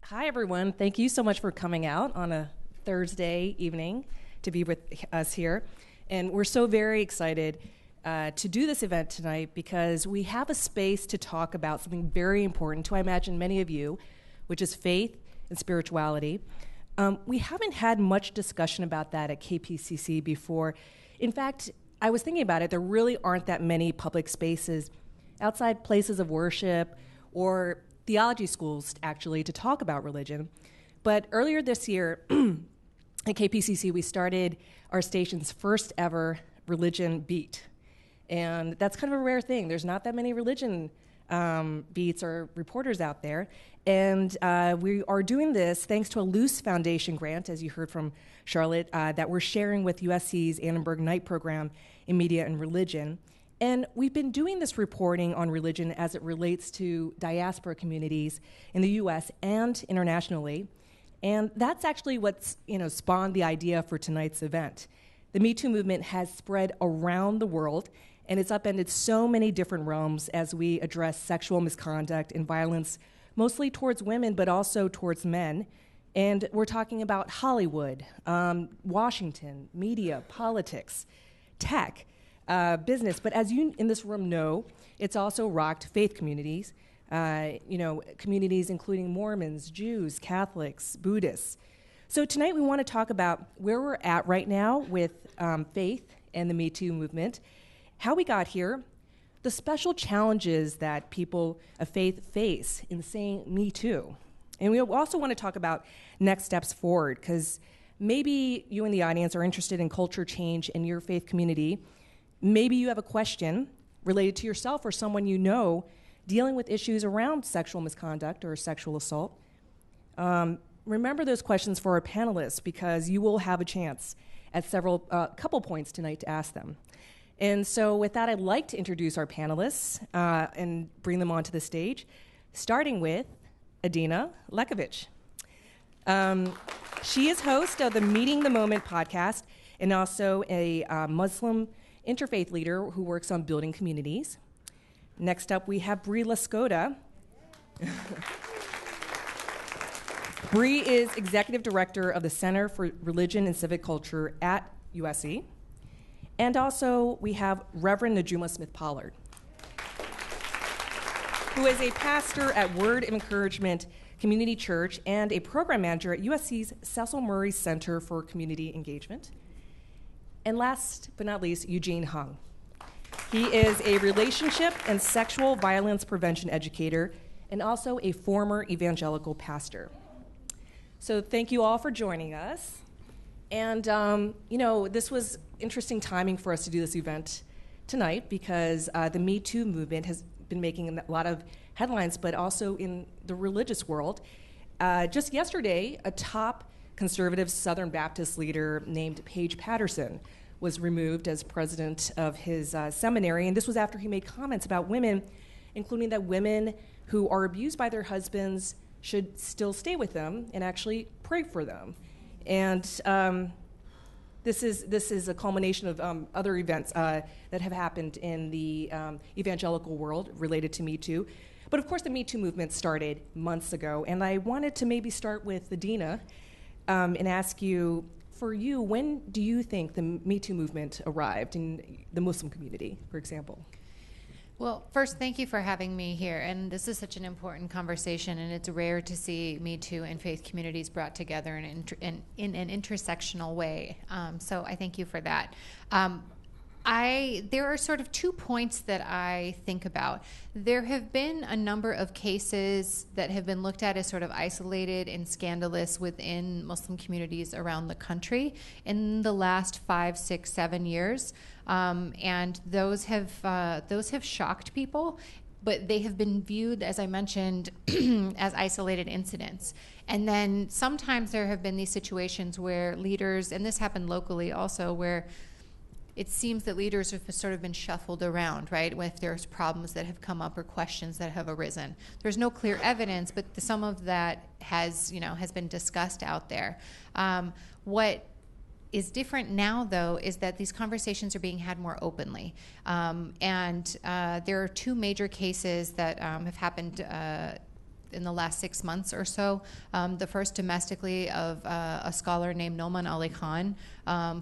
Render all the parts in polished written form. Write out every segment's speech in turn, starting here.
Hi, everyone. Thank you so much for coming out on a Thursday evening to be with us here. And we're so very excited to do this event tonight because we have a space to talk about something very important to, I imagine, many of you, which is faith and spirituality. We haven't had much discussion about that at KPCC before. In fact, I was thinking about it. There really aren't that many public spaces outside places of worship or theology schools, actually, to talk about religion. But earlier this year at KPCC, we started our station's first ever religion beat. And that's kind of a rare thing. There's not that many religion beats or reporters out there. And we are doing this thanks to a Luce Foundation grant, as you heard from Charlotte, that we're sharing with USC's Annenberg Knight Program in Media and Religion. And we've been doing this reporting on religion as it relates to diaspora communities in the U.S. and internationally. And that's actually what's spawned the idea for tonight's event. The MeToo movement has spread around the world, and it's upended so many different realms as we address sexual misconduct and violence, mostly towards women, but also towards men. And we're talking about Hollywood, Washington, media, politics, tech, business. But as you in this room know, it's also rocked faith communities, communities including Mormons, Jews, Catholics, Buddhists. So tonight we want to talk about where we're at right now with faith and the Me Too movement, how we got here, the special challenges that people of faith face in saying Me Too. And we also want to talk about next steps forward, because maybe you in the audience are interested in culture change in your faith community. Maybe you have a question related to yourself or someone you know dealing with issues around sexual misconduct or sexual assault. Remember those questions for our panelists, because you will have a chance at couple points tonight to ask them. And so with that, I'd like to introduce our panelists and bring them onto the stage, starting with Edina Lekovic. She is host of the Meeting the Moment podcast and also a Muslim interfaith leader who works on building communities. Next up, we have Brie Loskota. Brie is executive director of the Center for Religion and Civic Culture at USC. And also, we have Reverend Najuma Smith-Pollard, who is a pastor at Word of Encouragement Community Church and a program manager at USC's Cecil Murray Center for Community Engagement. And last but not least, Eugene Hung. He is a relationship and sexual violence prevention educator and also a former evangelical pastor. So thank you all for joining us. And, this was interesting timing for us to do this event tonight because the Me Too movement has been making a lot of headlines, but also in the religious world. Just yesterday, a top conservative Southern Baptist leader named Paige Patterson was removed as president of his seminary, and this was after he made comments about women, including that women who are abused by their husbands should still stay with them and actually pray for them. And this is a culmination of other events that have happened in the evangelical world related to Me Too. But of course, the Me Too movement started months ago, and I wanted to maybe start with Edina and ask you, for you, when do you think the Me Too movement arrived in the Muslim community, for example? Well, first, thank you for having me here. And this is such an important conversation, and it's rare to see Me Too and faith communities brought together in an intersectional way. So I thank you for that. There are sort of 2 points that I think about. There have been a number of cases that have been looked at as sort of isolated and scandalous within Muslim communities around the country in the last 5, 6, 7 years, and those have shocked people. But they have been viewed, as I mentioned, as isolated incidents. And then sometimes there have been these situations where leaders, and this happened locally also, where it seems that leaders have sort of been shuffled around, right? If there's problems that have come up or questions that have arisen. There's no clear evidence, but some of that has been discussed out there. What is different now, though, is that these conversations are being had more openly. And there are 2 major cases that have happened in the last 6 months or so. The first domestically of a scholar named Noman Ali Khan,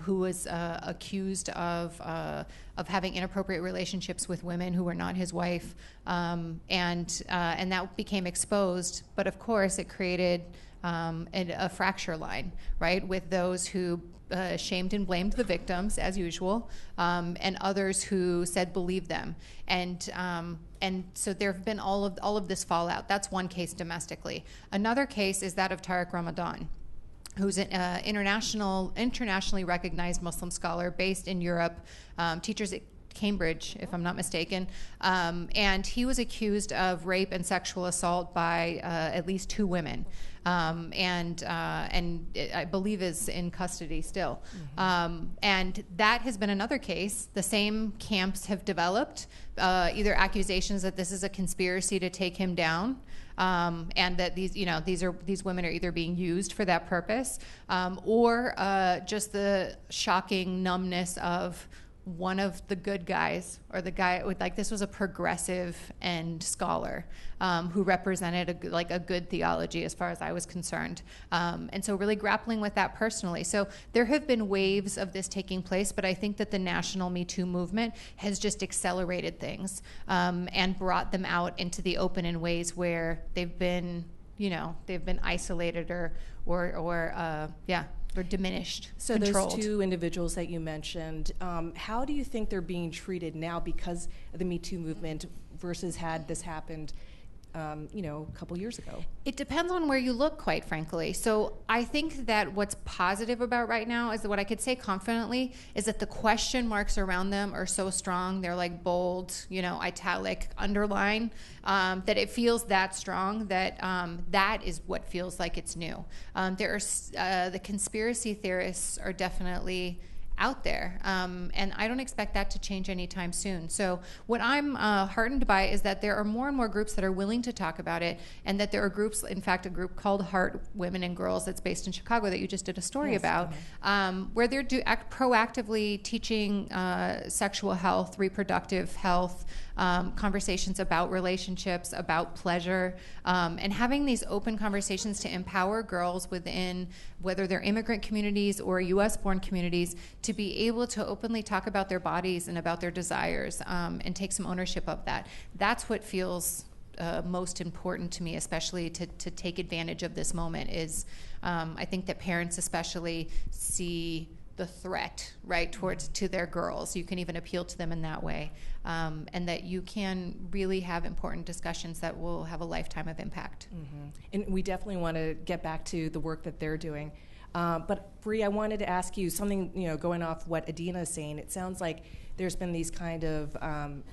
who was accused of having inappropriate relationships with women who were not his wife, and that became exposed. But of course, it created a fracture line, right, with those who shamed and blamed the victims, as usual, and others who said believe them. And so there have been all of this fallout. That's one case domestically. Another case is that of Tariq Ramadan, who's an internationally recognized Muslim scholar based in Europe, teachers at Cambridge, if I'm not mistaken, and he was accused of rape and sexual assault by at least 2 women, and I believe is in custody still. And that has been another case. The same camps have developed either accusations that this is a conspiracy to take him down, and that these women are either being used for that purpose, or just the shocking numbness of one of the good guys, or the guy with, like, this was a progressive end scholar who represented a good theology as far as I was concerned. And so really grappling with that personally. So there have been waves of this taking place, but I think that the national MeToo movement has just accelerated things and brought them out into the open in ways where they've been isolated or diminished, so controlled. Those 2 individuals that you mentioned, how do you think they're being treated now because of the MeToo movement versus had this happened, a couple years ago? It depends on where you look, quite frankly. So I think that what's positive about right now is that what I could say confidently is that the question marks around them are so strong. They're like bold, italic, underline, that it feels that strong that that is what feels like it's new. The conspiracy theorists are definitely out there, and I don't expect that to change anytime soon. So what I'm heartened by is that there are more and more groups that are willing to talk about it, and that there are groups, in fact, a group called Heart Women and Girls that's based in Chicago that you just did a story about, where they're proactively teaching sexual health, reproductive health, conversations about relationships, about pleasure, and having these open conversations to empower girls within, whether they're immigrant communities or U.S.-born communities, to be able to openly talk about their bodies and about their desires, and take some ownership of that. That's what feels most important to me, especially to take advantage of this moment, is I think that parents especially see the threat, right, to their girls. You can even appeal to them in that way, and that you can really have important discussions that will have a lifetime of impact. And we definitely want to get back to the work that they're doing. But Brie, I wanted to ask you something, going off what Edina is saying. It sounds like there's been these kind of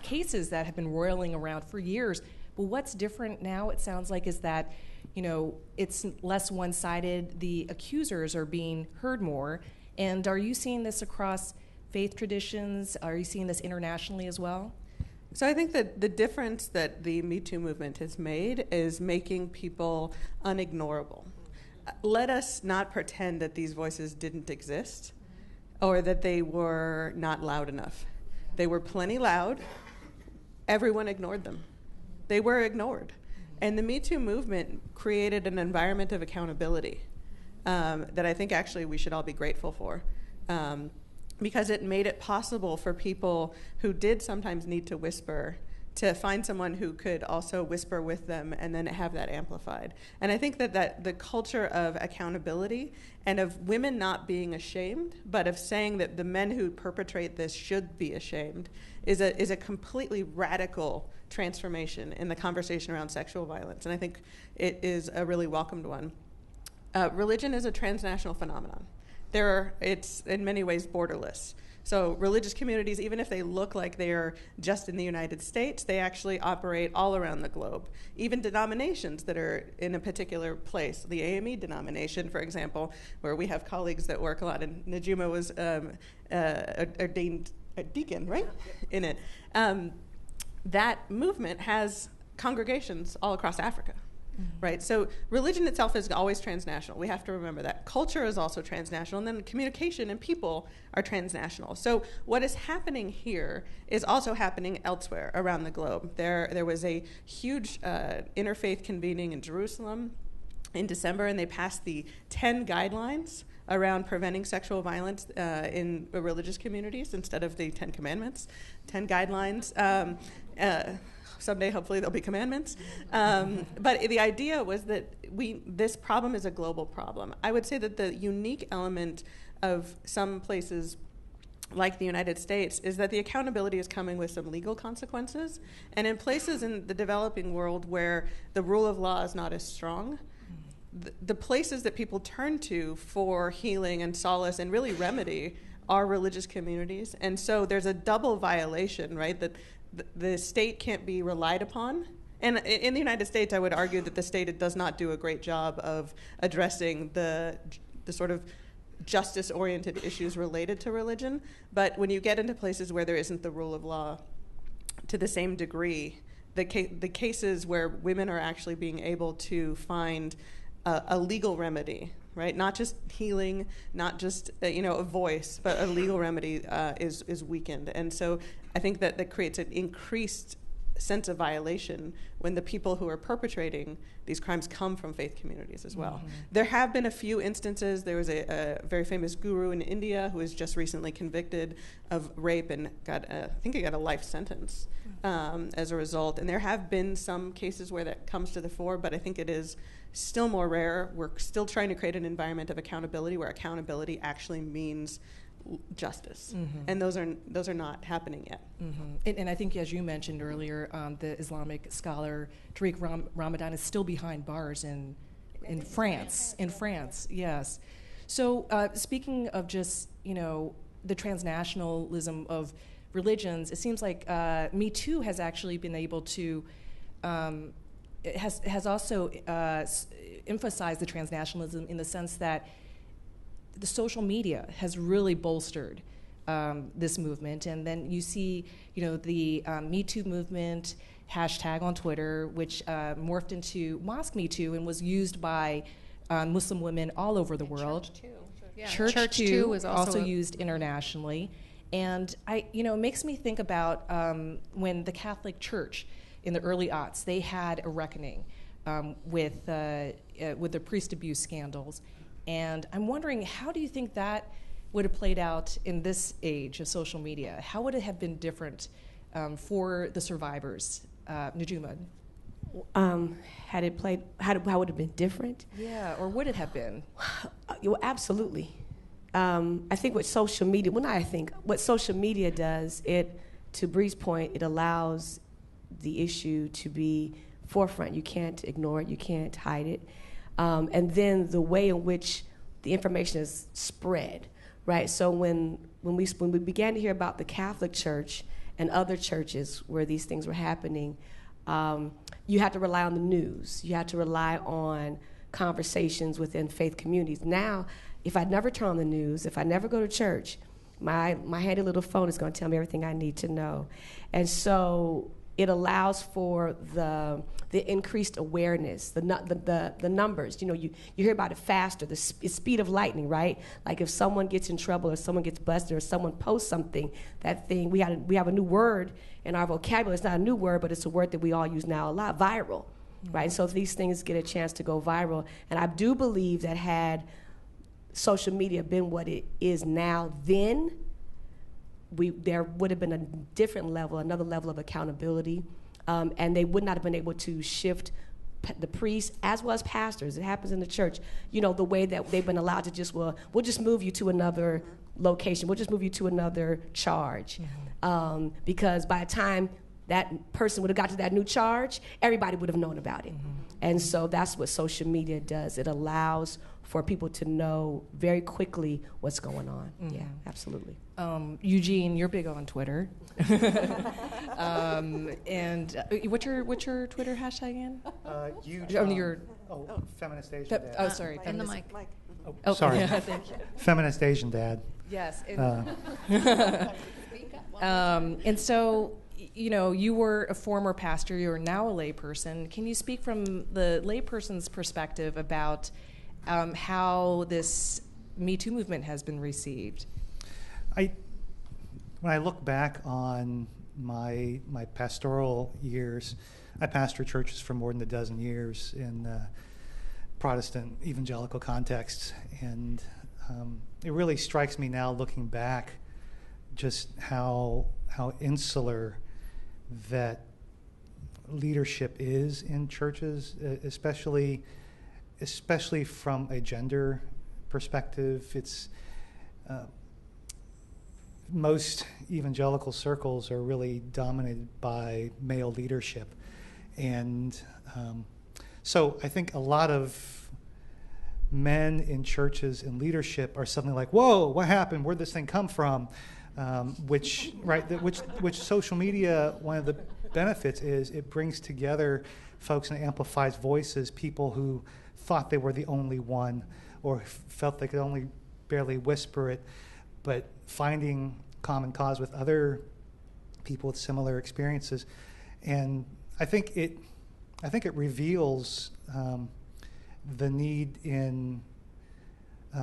cases that have been roiling around for years. But what's different now, it sounds like, is that, it's less one-sided. The accusers are being heard more. And are you seeing this across faith traditions? Are you seeing this internationally as well? So I think that the difference that the MeToo movement has made is making people unignorable. Let us not pretend that these voices didn't exist or that they were not loud enough. They were plenty loud. Everyone ignored them. They were ignored. And the MeToo movement created an environment of accountability that I think actually we should all be grateful for, because it made it possible for people who did sometimes need to whisper to find someone who could also whisper with them and then have that amplified. And I think that the culture of accountability and of women not being ashamed, but of saying that the men who perpetrate this should be ashamed, is a completely radical transformation in the conversation around sexual violence. And I think it is a really welcomed one. Religion is a transnational phenomenon. It's in many ways borderless. So religious communities, even if they look like they are just in the United States, they actually operate all around the globe. Even denominations that are in a particular place, the AME denomination, for example, where we have colleagues that work a lot, and Najuma was ordained a deacon, right, in it. That movement has congregations all across Africa. right? So religion itself is always transnational. We have to remember that. Culture is also transnational, and then communication and people are transnational. So what is happening here is also happening elsewhere around the globe. There was a huge interfaith convening in Jerusalem in December, and they passed the 10 guidelines around preventing sexual violence in religious communities instead of the 10 commandments, 10 guidelines. Someday, hopefully, there'll be commandments. But the idea was that this problem is a global problem. I would say that the unique element of some places like the United States is that the accountability is coming with some legal consequences. And in places in the developing world where the rule of law is not as strong, the places that people turn to for healing and solace and really remedy are religious communities. And so there's a double violation, right? That the state can't be relied upon. And in the United States, I would argue that the state does not do a great job of addressing the sort of justice-oriented issues related to religion. But when you get into places where there isn't the rule of law to the same degree, the cases where women are actually being able to find a legal remedy, right? Not just healing, not just a voice, but a legal remedy is weakened. And so I think that creates an increased sense of violation when the people who are perpetrating these crimes come from faith communities as well. There have been a few instances. There was a very famous guru in India who was just recently convicted of rape and I think he got a life sentence as a result. And there have been some cases where that comes to the fore, but I think it is still more rare. We're still trying to create an environment of accountability where accountability actually means justice, and those are not happening yet. And I think, as you mentioned earlier, the Islamic scholar Tariq Ramadan is still behind bars in France. In France, yes. So speaking of just the transnationalism of religions, it seems like MeToo has actually been able to has also emphasized the transnationalism in the sense that the social media has really bolstered this movement. And then you see, the MeToo movement hashtag on Twitter, which morphed into Mosque MeToo and was used by Muslim women all over the world. Church too. Yeah. Church too was also used internationally. And it makes me think about when the Catholic Church in the early aughts, they had a reckoning with the priest abuse scandals. And I'm wondering, how do you think that would have played out in this age of social media? How would it have been different for the survivors? Najuma? Had it played, how would it have been different? Yeah, or would it have been? Well, absolutely. I think what social media, what social media does, to Brie's point, it allows the issue to be forefront. You can't ignore it, you can't hide it. And then the way in which the information is spread, right? So when we began to hear about the Catholic Church and other churches where these things were happening, you had to rely on the news. You had to rely on conversations within faith communities. Now, if I never turn on the news, if I never go to church, my handy little phone is going to tell me everything I need to know. And so it allows for the increased awareness, the numbers. You hear about it faster, the speed of lightning, right? Like if someone gets in trouble or someone gets busted or someone posts something, that thing, we have a new word in our vocabulary. It's not a new word, but it's a word that we all use now a lot, viral, right? And so these things get a chance to go viral. And I do believe that had social media been what it is now then, there would have been a different level, another level of accountability, and they would not have been able to shift the priests as well as pastors. It happens in the church, the way that they've been allowed to just, we'll just move you to another location, we'll just move you to another charge, because by the time that person would have got to that new charge, everybody would have known about it. And so that's what social media does. It allows for people to know very quickly what's going on. Yeah, absolutely. Eugene, you're big on Twitter. And what's your Twitter hashtag again? Feminist Asian Dad. Oh, sorry. And the mic. Oh, sorry. Yeah, thank you. Feminist Asian Dad. Yes. And so, you were a former pastor, you are now a layperson. Can you speak from the layperson's perspective about how this MeToo movement has been received? When I look back on my pastoral years, I pastored churches for more than a dozen years in Protestant evangelical contexts, and it really strikes me now looking back just how insular that leadership is in churches, especially from a gender perspective. It's most evangelical circles are really dominated by male leadership, and so I think a lot of men in churches in leadership are suddenly like, "Whoa, what happened? Where'd this thing come from?" Which social media, one of the benefits is it brings together folks and amplifies voices, people who thought they were the only one or felt they could only barely whisper it, but finding common cause with other people with similar experiences. And I think it reveals the need in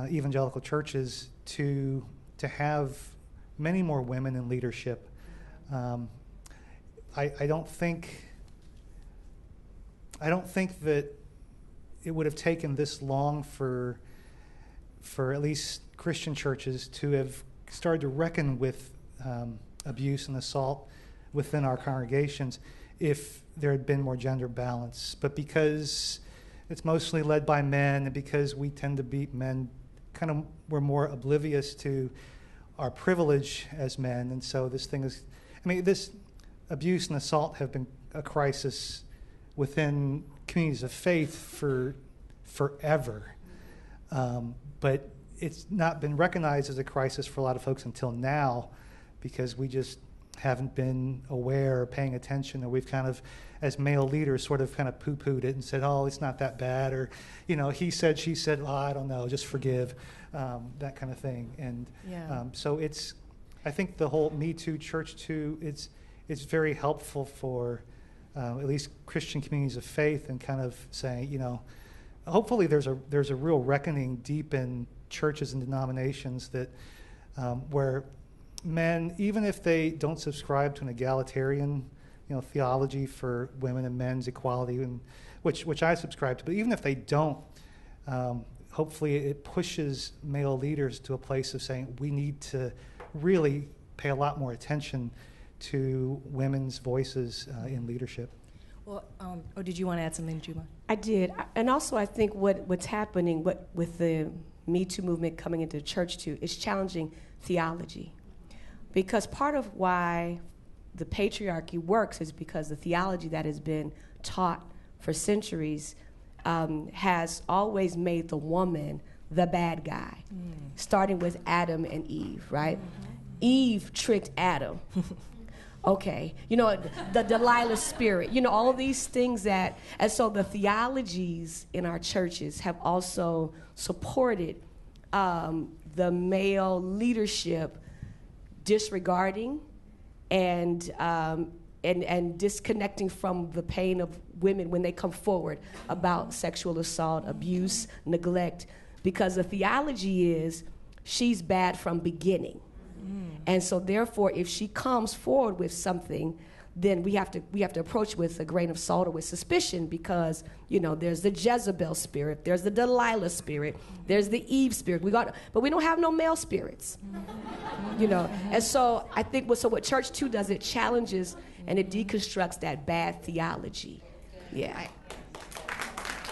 evangelical churches to have many more women in leadership. I don't think that it would have taken this long for at least Christian churches to have started to reckon with abuse and assault within our congregations if there had been more gender balance. But because it's mostly led by men, and because we tend to be men, we're more oblivious to our privilege as men, and so this abuse and assault have been a crisis within communities of faith for forever. But it's not been recognized as a crisis for a lot of folks until now, because we just haven't been aware or paying attention, or we've as male leaders sort of poo-pooed it and said, "Oh, it's not that bad," or he said, she said, "Well, I don't know, just forgive," that kind of thing. And so I think the whole Me Too, Church Too, it's very helpful for at least Christian communities of faith, and saying, hopefully there's a real reckoning deep in churches and denominations that where men, even if they don't subscribe to an egalitarian theology for women and men's equality, and which I subscribe to, but even if they don't, hopefully it pushes male leaders to a place of saying we need to really pay a lot more attention to women's voices in leadership. Well, did you want to add something, Najuma? I did, and also I think what's happening with the Me Too movement coming into the church too is challenging theology, because part of why the patriarchy works is because the theology that has been taught for centuries has always made the woman the bad guy, starting with Adam and Eve, right? Eve tricked Adam. Okay, the Delilah spirit, all of these things and so the theologies in our churches have also supported the male leadership disregarding and disconnecting from the pain of women when they come forward about sexual assault, abuse, neglect, because the theology is she's bad from beginning. And so therefore, if she comes forward with something, then we have to approach with a grain of salt or with suspicion, because there's the Jezebel spirit, there's the Delilah spirit, there's the Eve spirit. But we don't have no male spirits, And so I think what Church Too does, it challenges and it deconstructs that bad theology. Yeah.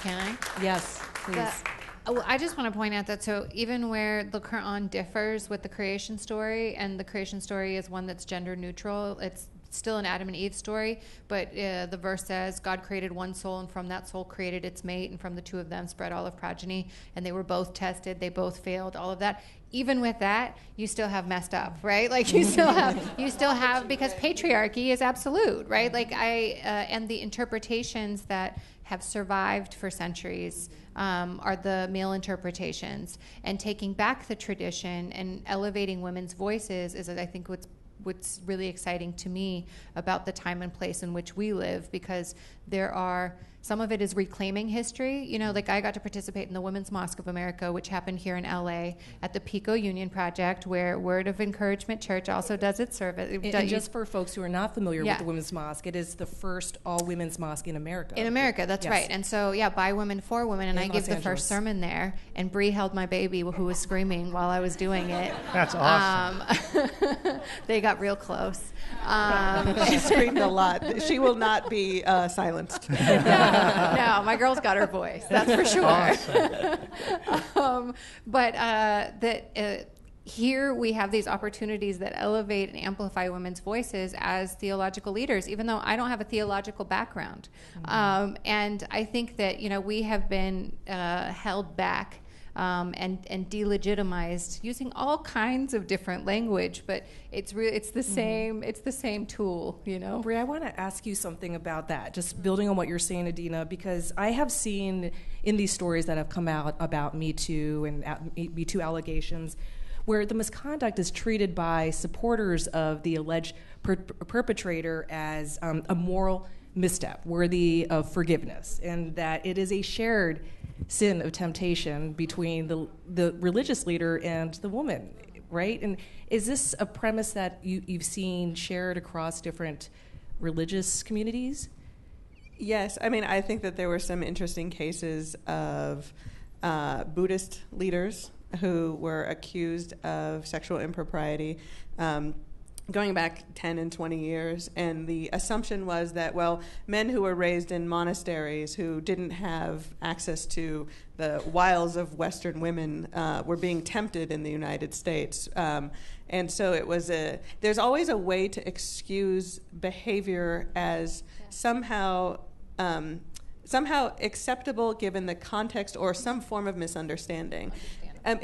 Can I? Yes, please. Well, I just want to point out that so even where the Quran differs with the creation story, and the creation story is one that's gender neutral, it's still an Adam and Eve story, but the verse says God created one soul, and from that soul created its mate, and from the two of them spread all of progeny, and they were both tested, they both failed, all of that. Even with that, you still have messed up, right? Like you still have because patriarchy is absolute, right? And the interpretations that have survived for centuries are the male interpretations, and taking back the tradition and elevating women's voices is, I think, what's what's really exciting to me about the time and place in which we live, because there are, some of it is reclaiming history. You know, like I got to participate in the Women's Mosque of America, which happened here in LA at the Pico Union Project, where Word of Encouragement Church also does its service. And just for folks who are not familiar with the Women's Mosque, it is the first all-women's mosque in America. In America, that's right. And so, by women, for women, and I gave the first sermon there, and Brie held my baby who was screaming while I was doing it. That's awesome. They got real close. She screamed a lot. She will not be silenced. No, my girl's got her voice, that's for sure. Awesome. Here we have these opportunities that elevate and amplify women's voices as theological leaders, even though I don't have a theological background. And I think that, we have been held back and delegitimized using all kinds of different language, but it's the same tool, Brie, I want to ask you something about that, just building on what you're saying, Edina, because I have seen in these stories that have come out about Me Too and Me Too allegations, where the misconduct is treated by supporters of the alleged perpetrator as a moral misstep worthy of forgiveness, and that it is a shared sin of temptation between the religious leader and the woman, right? And is this a premise that you've seen shared across different religious communities? Yes. I mean, I think that there were some interesting cases of Buddhist leaders who were accused of sexual impropriety going back 10 and 20 years. And the assumption was that, men who were raised in monasteries who didn't have access to the wiles of Western women were being tempted in the United States. And so it was there's always a way to excuse behavior as somehow acceptable given the context or some form of misunderstanding. There's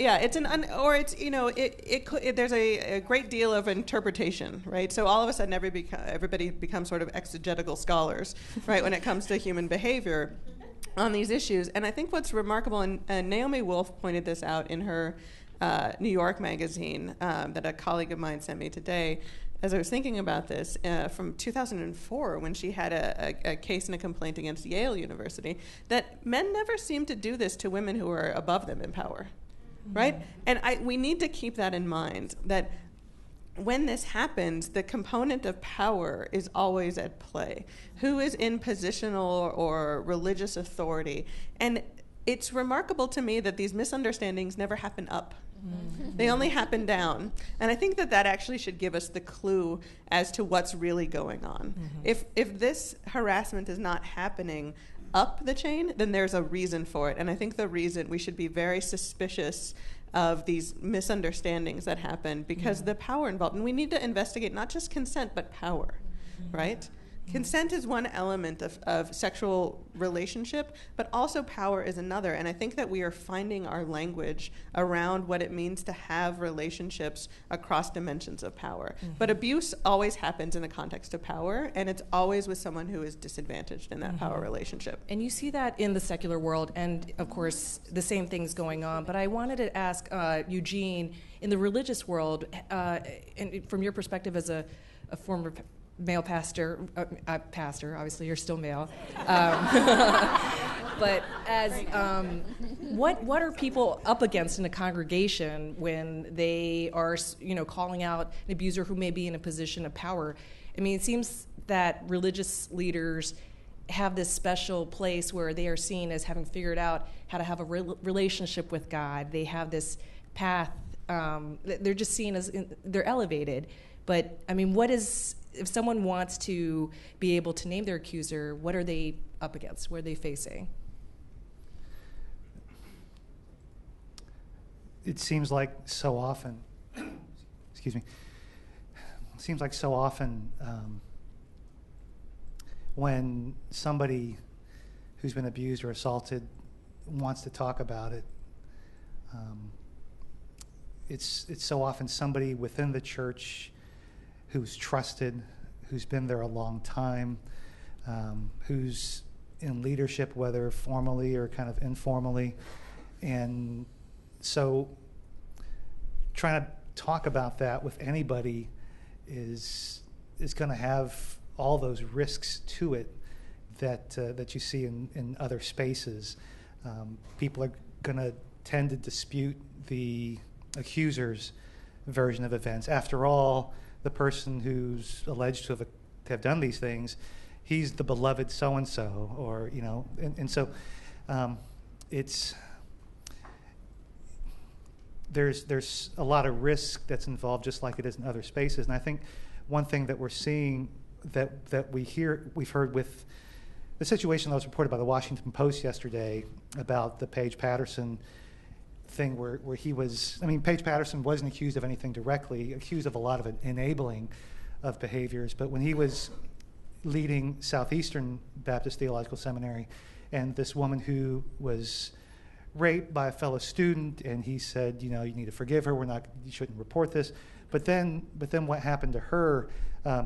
a great deal of interpretation, right? So all of a sudden, everybody becomes sort of exegetical scholars, right, when it comes to human behavior on these issues. And I think what's remarkable, and Naomi Wolf pointed this out in her New York magazine that a colleague of mine sent me today, as I was thinking about this, from 2004, when she had a case and a complaint against Yale University, that men never seem to do this to women who are above them in power. Right? And we need to keep that in mind, that when this happens, the component of power is always at play. Who is in positional or religious authority? And it's remarkable to me that these misunderstandings never happen up. They only happen down. And I think that actually should give us the clue as to what's really going on. If this harassment is not happening up the chain, then there's a reason for it. And I think the reason we should be very suspicious of these misunderstandings that happen because the power involved. And we need to investigate not just consent, but power, right? Consent is one element of sexual relationship, but also power is another. And I think that we are finding our language around what it means to have relationships across dimensions of power. But abuse always happens in a context of power, and it's always with someone who is disadvantaged in that power relationship. And you see that in the secular world, and of course, the same thing's going on. But I wanted to ask Eugene, in the religious world, and from your perspective as a former male pastor, obviously you're still male, but as what are people up against in a congregation when they are calling out an abuser who may be in a position of power? I mean, it seems that religious leaders have this special place where they are seen as having figured out how to have a relationship with God. They have this path. They're just seen as they're elevated. But I mean, if someone wants to be able to name their accuser, what are they up against? What are they facing? It seems like so often, when somebody who's been abused or assaulted wants to talk about it, it's so often somebody within the church who's trusted, who's been there a long time, who's in leadership, whether formally or kind of informally. And so trying to talk about that with anybody is going to have all those risks to it that you see in other spaces. People are going to tend to dispute the accuser's version of events. After all, the person who's alleged to have done these things, he's the beloved so-and-so, or, and so there's a lot of risk that's involved, just like it is in other spaces. And I think one thing that we're seeing that we've heard with the situation that was reported by the Washington Post yesterday about the Paige Patterson thing, where he was, Paige Patterson wasn't accused of anything directly, accused of a lot of enabling of behaviors, but when he was leading Southeastern Baptist Theological Seminary, and this woman who was raped by a fellow student, and he said, you need to forgive her, you shouldn't report this. But then what happened to her,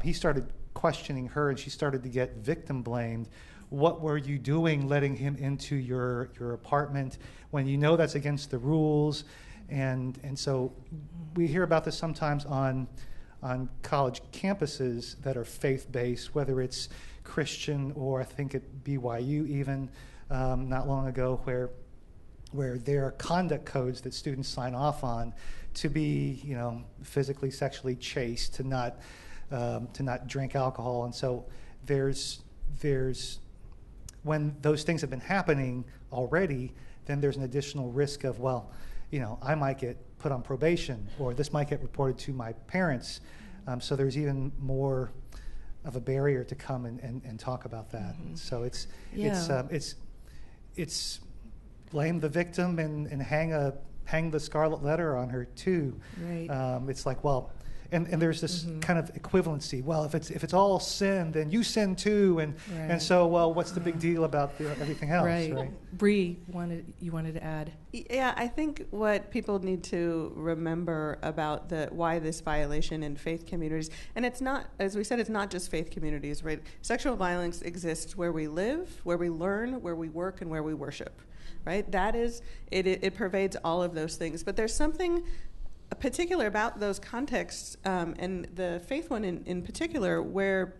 he started questioning her, and she started to get victim blamed. What were you doing letting him into your apartment when you know that's against the rules? And so we hear about this sometimes on college campuses that are faith-based, whether it's Christian or I think at BYU even not long ago, where there are conduct codes that students sign off on to be, physically, sexually chaste, to not drink alcohol. And so there's when those things have been happening already, then there's an additional risk of, I might get put on probation, or this might get reported to my parents. So there's even more of a barrier to come and talk about that. Mm-hmm. So it's blame the victim and hang the scarlet letter on her too. Right. It's like, and there's this kind of equivalency. Well, if it's all sin, then you sin too, and so what's the big deal about everything else? Right. Brie, you wanted to add? Yeah, I think what people need to remember about why this violation in faith communities, and it's not, as we said, it's not just faith communities, right? Sexual violence exists where we live, where we learn, where we work, and where we worship, right? That is, it pervades all of those things. But there's something particular about those contexts, and the faith one in particular, where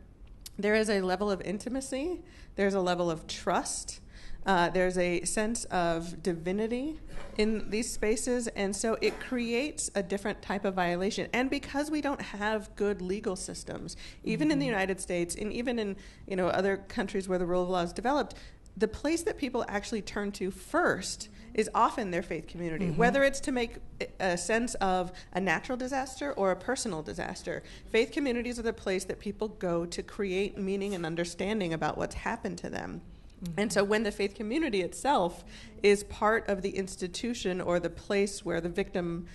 there is a level of intimacy, there's a level of trust, there's a sense of divinity in these spaces, and so it creates a different type of violation. And because we don't have good legal systems, even in the United States, and even in other countries where the rule of law is developed, the place that people actually turn to first is often their faith community, whether it's to make a sense of a natural disaster or a personal disaster. Faith communities are the place that people go to create meaning and understanding about what's happened to them. And so when the faith community itself is part of the institution or the place where the victim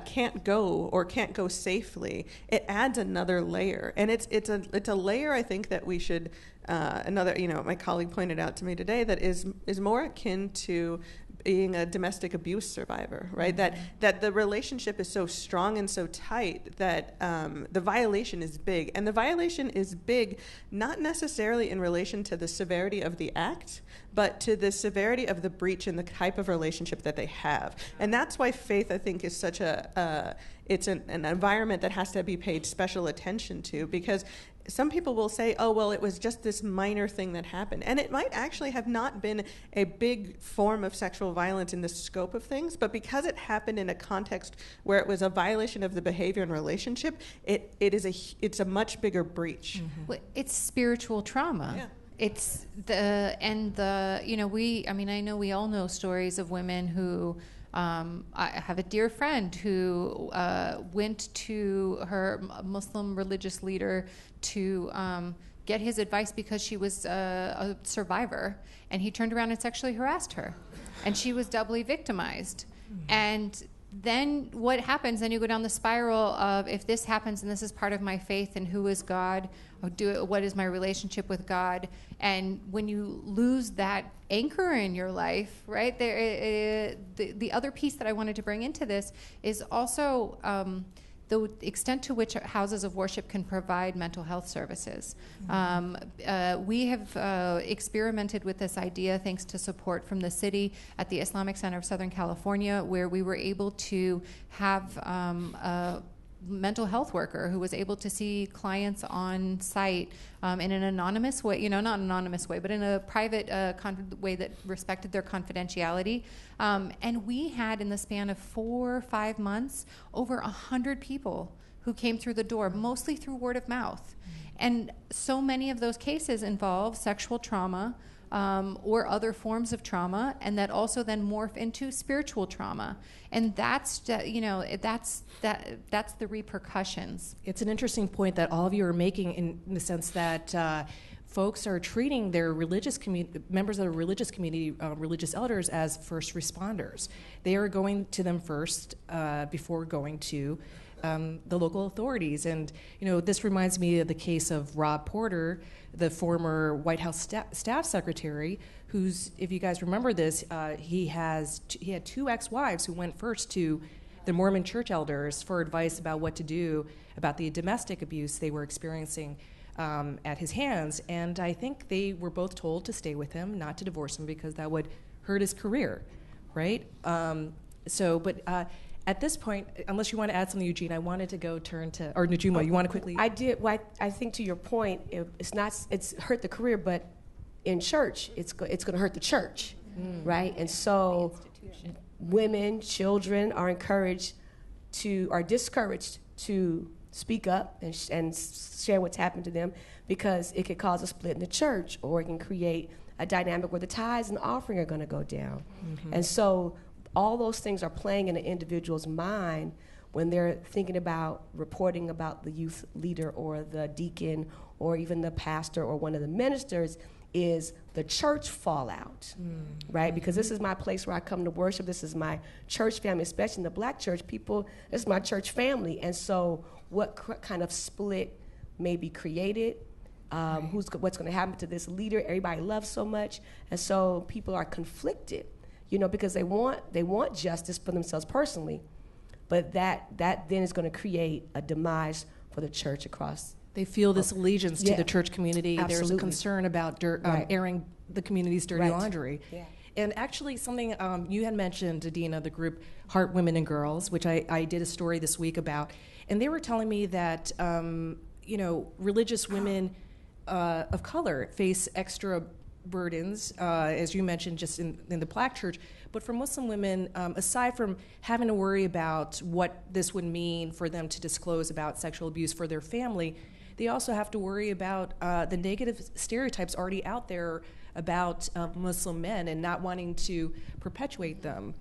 can't go safely, it adds another layer. And it's a layer, I think, that we should, my colleague pointed out to me today, that is more akin to being a domestic abuse survivor, right? That the relationship is so strong and so tight that the violation is big. And the violation is big not necessarily in relation to the severity of the act, but to the severity of the breach and the type of relationship that they have. And that's why faith, I think, is such it's an environment that has to be paid special attention to, because some people will say, it was just this minor thing that happened. And it might actually have not been a big form of sexual violence in the scope of things, but because it happened in a context where it was a violation of the behavior and relationship, it's a much bigger breach. Well, it's spiritual trauma. Yeah. It's I know we all know stories of women who, I have a dear friend who went to her Muslim religious leader to get his advice because she was a survivor, and he turned around and sexually harassed her, and she was doubly victimized. And then what happens? Then you go down the spiral of, if this happens and this is part of my faith, and who is God? What is my relationship with God? And when you lose that anchor in your life, right? The other piece that I wanted to bring into this is also the extent to which houses of worship can provide mental health services. We have experimented with this idea thanks to support from the city at the Islamic Center of Southern California, where we were able to have mental health worker who was able to see clients on site in an anonymous way, not an anonymous way, but in a private way that respected their confidentiality. And we had, in the span of 4 or 5 months, over 100 people who came through the door, mostly through word of mouth. And so many of those cases involve sexual trauma, or other forms of trauma, and that also then morph into spiritual trauma, and that's the repercussions. It's an interesting point that all of you are making in the sense that folks are treating their members of the religious community, religious elders, as first responders. They are going to them first before going to the local authorities. And this reminds me of the case of Rob Porter, the former White House staff secretary, who's, if you guys remember this, he had 2 ex-wives who went first to the Mormon church elders for advice about what to do about the domestic abuse they were experiencing at his hands. And I think they were both told to stay with him, not to divorce him, because that would hurt his career, right? At this point, unless you want to add something, Eugene, I wanted to turn to, or Najuma, you want to quickly? I did. Well, I think to your point, it's hurt the career, but in church, it's going to hurt the church, right? And so women, children are discouraged to speak up and share what's happened to them, because it could cause a split in the church, or it can create a dynamic where the tithes and offering are going to go down. Mm-hmm. And so all those things are playing in an individual's mind when they're thinking about reporting about the youth leader or the deacon or even the pastor or one of the ministers, is the church fallout, right? Because this is my place where I come to worship. This is my church family, especially in the Black church. This is my church family. And so what kind of split may be created? What's going to happen to this leader everybody loves so much? And so people are conflicted, because they want justice for themselves personally, but that then is going to create a demise for the church across. They feel this allegiance to the church community. Absolutely. There's a concern about airing the community's dirty laundry. Yeah. And actually, something you had mentioned, Edina, the group Heart Women and Girls, which I did a story this week about, and they were telling me that religious women of color face extra burdens, as you mentioned, just in the Black church. But for Muslim women, aside from having to worry about what this would mean for them to disclose about sexual abuse for their family, they also have to worry about the negative stereotypes already out there about Muslim men and not wanting to perpetuate them.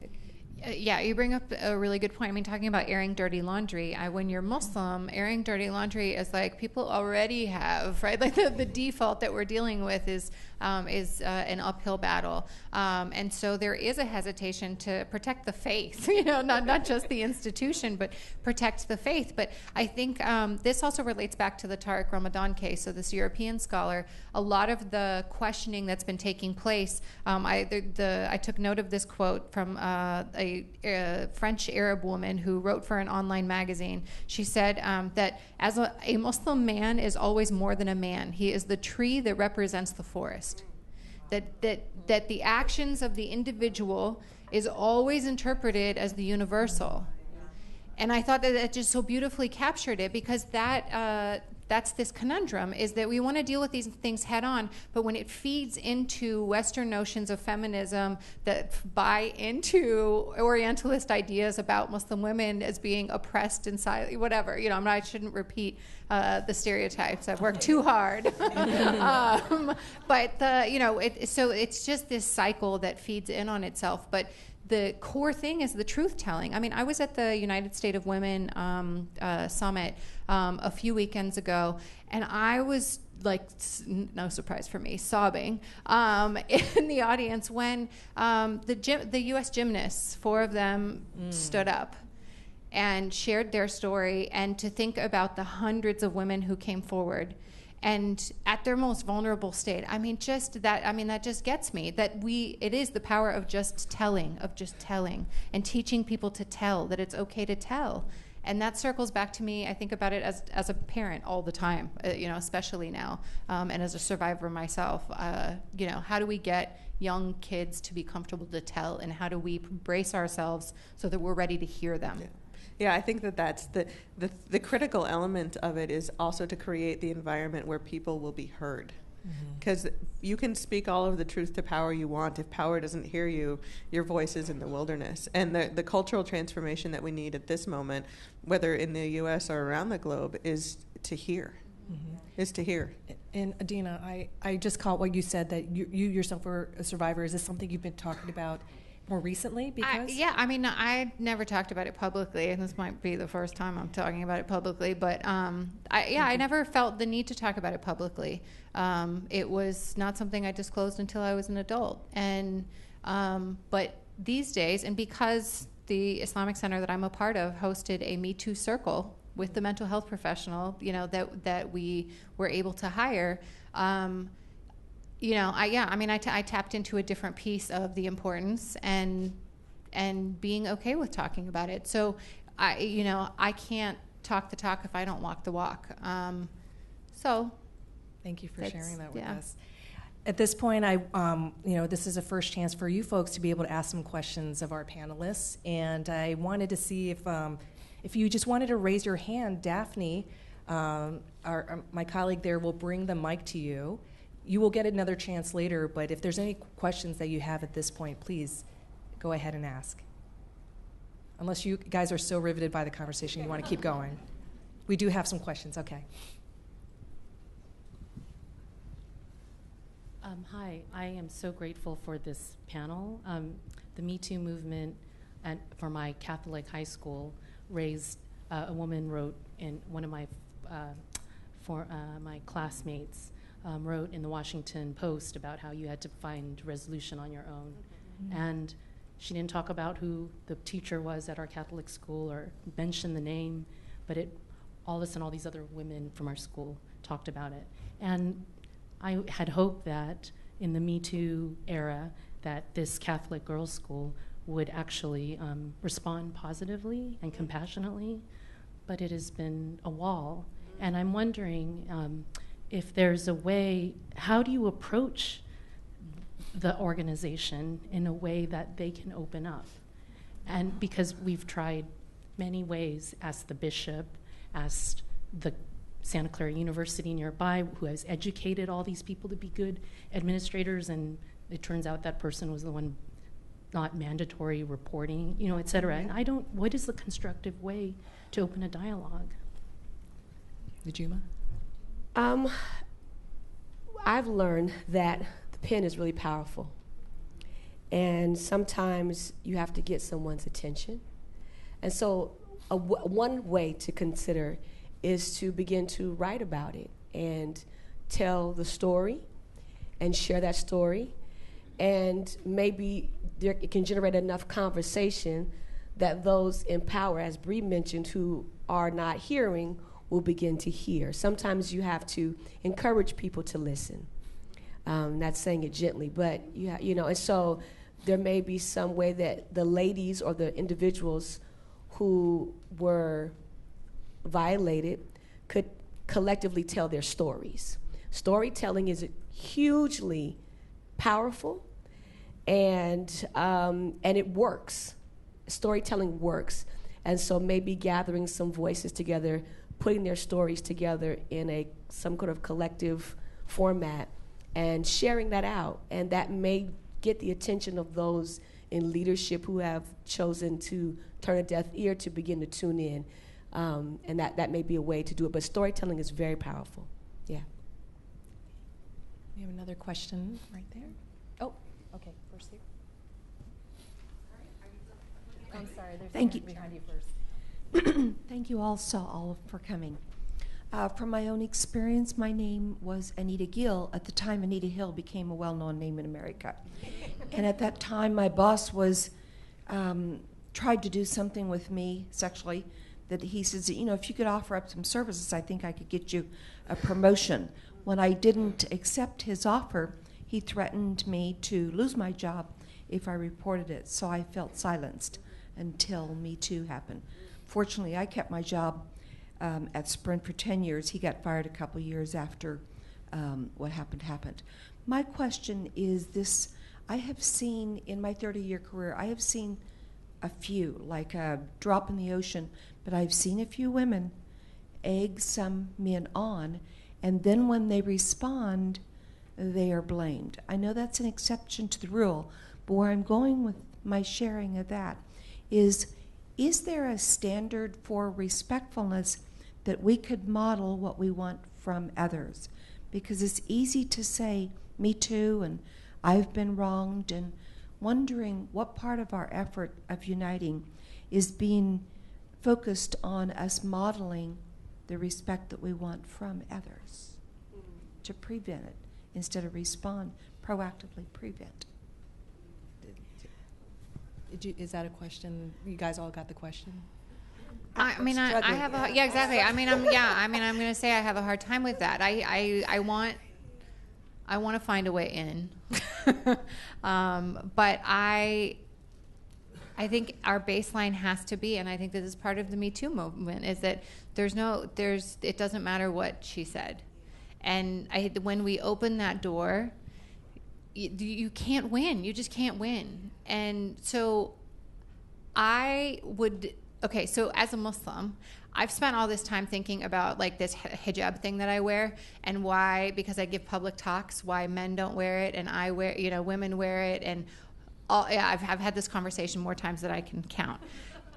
Yeah, you bring up a really good point. I mean, talking about airing dirty laundry, when you're Muslim, airing dirty laundry is like people already have, right? Like the default that we're dealing with is an uphill battle. And so there is a hesitation to protect the faith, not just the institution, but protect the faith. But I think this also relates back to the Tariq Ramadan case. So this European scholar, a lot of the questioning that's been taking place, I took note of this quote from a French Arab woman who wrote for an online magazine. She said that as a Muslim man is always more than a man. He is the tree that represents the forest. That the actions of the individual is always interpreted as the universal. And I thought that just so beautifully captured it, because that's this conundrum, is that we want to deal with these things head on, but when it feeds into Western notions of feminism that buy into Orientalist ideas about Muslim women as being oppressed and silent, whatever, I shouldn't repeat the stereotypes. I've worked too hard. But so it's just this cycle that feeds in on itself. But the core thing is the truth-telling. I mean, I was at the United State of Women Summit a few weekends ago, and I was, like, no surprise for me, sobbing in the audience when the U.S. gymnasts, 4 of them, stood up and shared their story, and to think about the hundreds of women who came forward and at their most vulnerable state. I mean, that just gets me, that it is the power of just telling, and teaching people to tell, that it's okay to tell. And that circles back to me. I think about it as a parent all the time, especially now, and as a survivor myself. How do we get young kids to be comfortable to tell, and how do we brace ourselves so that we're ready to hear them? Yeah. Yeah, I think that that's the critical element of it is also to create the environment where people will be heard. Because you can speak all of the truth to power you want. If power doesn't hear you, your voice is in the wilderness. And the cultural transformation that we need at this moment, whether in the U.S. or around the globe, is to hear. Is to hear. And Edina, I just caught what you said, that you yourself were a survivor. Is this something you've been talking about more recently? Because I never talked about it publicly, and this might be the first time I'm talking about it publicly, but I never felt the need to talk about it publicly. It was not something I disclosed until I was an adult. And but these days, and because the Islamic Center that I'm a part of hosted a MeToo circle with the mental health professional, that we were able to hire, I tapped into a different piece of the importance and being okay with talking about it. So I can't talk the talk if I don't walk the walk. So thank you for sharing that with us. At this point, this is a first chance for you folks to be able to ask some questions of our panelists, and I wanted to see if you just wanted to raise your hand, Daphne, my colleague there, will bring the mic to you. You will get another chance later, but if there's any questions that you have at this point, please go ahead and ask. Unless you guys are so riveted by the conversation you want to keep going. We do have some questions. Okay. Hi, I am so grateful for this panel. The MeToo movement for my Catholic high school raised, a woman wrote in one of my my classmates wrote in the Washington Post about how you had to find resolution on your own. And she didn't talk about who the teacher was at our Catholic school or mention the name, but all of a sudden all these other women from our school talked about it. And I had hoped that in the MeToo era that this Catholic girls' school would actually respond positively and compassionately, but it has been a wall. And I'm wondering if there's a way, how do you approach the organization in a way that they can open up? And because we've tried many ways, asked the bishop, asked the Santa Clara University nearby, who has educated all these people to be good administrators, and it turns out that person was the one not mandatory reporting, et cetera. And what is the constructive way to open a dialogue? Najuma? I've learned that the pen is really powerful. And sometimes you have to get someone's attention. And so one way to consider is to begin to write about it and tell the story and share that story. And maybe it can generate enough conversation that those in power, as Brie mentioned, who are not hearing, will begin to hear. Sometimes you have to encourage people to listen. Not saying it gently, but and so there may be some way that the ladies or the individuals who were violated could collectively tell their stories. Storytelling is hugely powerful, and it works. Storytelling works, and so maybe gathering some voices together, putting their stories together in some kind of collective format, and sharing that out, and that may get the attention of those in leadership who have chosen to turn a deaf ear to begin to tune in, and that may be a way to do it. But storytelling is very powerful. Yeah. We have another question right there. Oh, okay, first here. I'm sorry, there's Thank someone you. behind you first. Thank you also all for coming. From my own experience, my name was Anita Gill. At the time, Anita Hill became a well-known name in America. And at that time, my boss was tried to do something with me sexually that he says, if you could offer up some services, I think I could get you a promotion. When I didn't accept his offer, he threatened me to lose my job if I reported it. So I felt silenced until Me Too happened. Fortunately, I kept my job at Sprint for 10 years. He got fired a couple years after what happened. My question is this: I have seen in my 30-year career, I have seen a few, like a drop in the ocean, but I've seen a few women egg some men on, and then when they respond, they are blamed. I know that's an exception to the rule, but where I'm going with my sharing of that is there a standard for respectfulness that we could model what we want from others? Because it's easy to say, me too, and I've been wronged, and wondering what part of our effort of uniting is being focused on us modeling the respect that we want from others to prevent it instead of respond, proactively prevent. Is that a question? You guys all got the question? I have a, yeah, exactly. I'm going to say I have a hard time with that. I want to find a way in. But I think our baseline has to be, and I think this is part of the Me Too movement, is that it doesn't matter what she said. And when we open that door, you can't win. You just can't win. And so so as a Muslim, I've spent all this time thinking about like this hijab thing that I wear, and why, because I give public talks, why men don't wear it and I wear, women wear it, and I've had this conversation more times than I can count.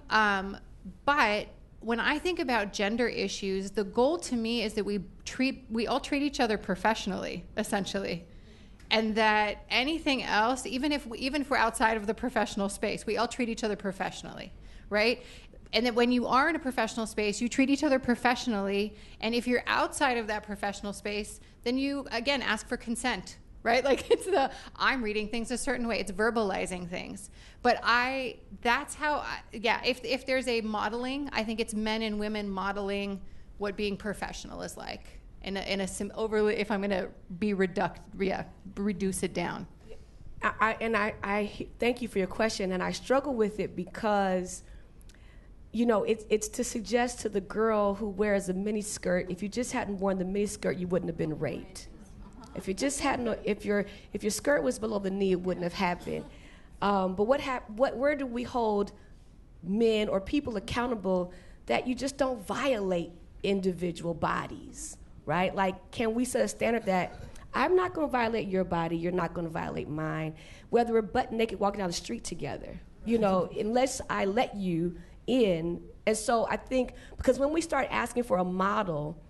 But when I think about gender issues, the goal to me is that we all treat each other professionally, essentially. And that anything else, even if we're outside of the professional space, we all treat each other professionally, right? And that when you are in a professional space, you treat each other professionally. And if you're outside of that professional space, then you, again, ask for consent, right? Like I'm reading things a certain way. It's verbalizing things. But if there's a modeling, I think it's men and women modeling what being professional is like. Overly, if I'm going to be reduce it down. I thank you for your question, and I struggle with it because, it's to suggest to the girl who wears a miniskirt, if you just hadn't worn the miniskirt, you wouldn't have been raped. If you just hadn't, if your skirt was below the knee, it wouldn't have happened. But where do we hold men or people accountable that you just don't violate individual bodies? Right? Like, can we set a standard that I'm not going to violate your body, you're not going to violate mine, whether we're butt naked walking down the street together, unless I let you in. And so I think, because when we start asking for a model,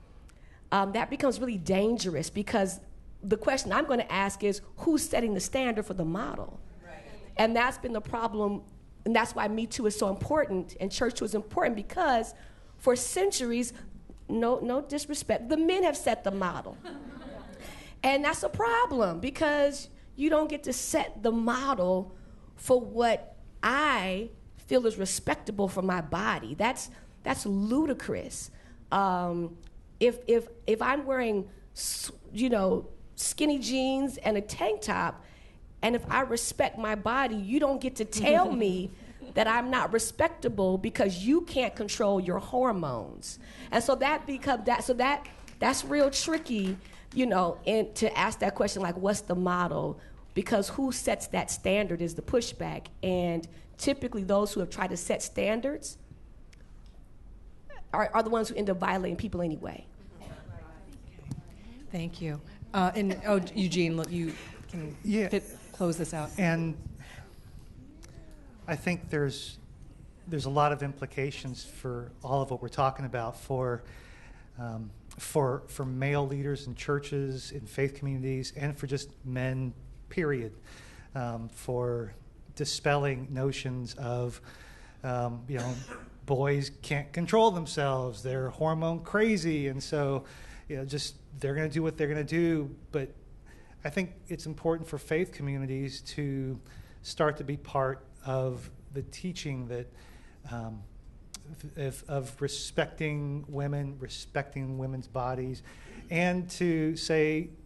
that becomes really dangerous, because the question I'm going to ask is, who's setting the standard for the model? Right. And that's been the problem, and that's why Me Too is so important, and Church Too is important, because for centuries, no disrespect, the men have set the model. And that's a problem, because you don't get to set the model for what I feel is respectable for my body. That's ludicrous. If I'm wearing, skinny jeans and a tank top, and if I respect my body, you don't get to tell me that I'm not respectable because you can't control your hormones. And so that's real tricky, and to ask that question, like, what's the model? Because who sets that standard is the pushback. And typically those who have tried to set standards are the ones who end up violating people anyway. Thank you. Eugene, you can close this out. And I think there's a lot of implications for all of what we're talking about for male leaders in churches, in faith communities, and for just men, period, for dispelling notions of, boys can't control themselves, they're hormone crazy, and so, just they're going to do what they're going to do. But I think it's important for faith communities to start to be part of the teaching that of respecting women, respecting women's bodies, and to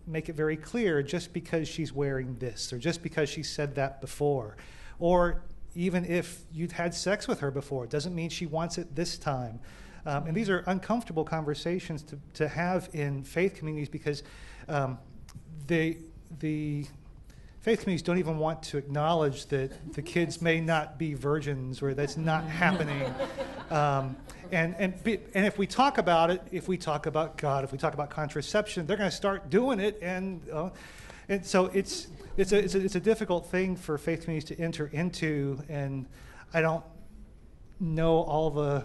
make it very clear, just because she's wearing this, or just because she said that before, or even if you'd had sex with her before, it doesn't mean she wants it this time. And these are uncomfortable conversations to have in faith communities, because the faith communities don't even want to acknowledge that the kids may not be virgins, or that's not happening. And if we talk about it, if we talk about God, if we talk about contraception, they're going to start doing it, and so it's a difficult thing for faith communities to enter into, and I don't know all the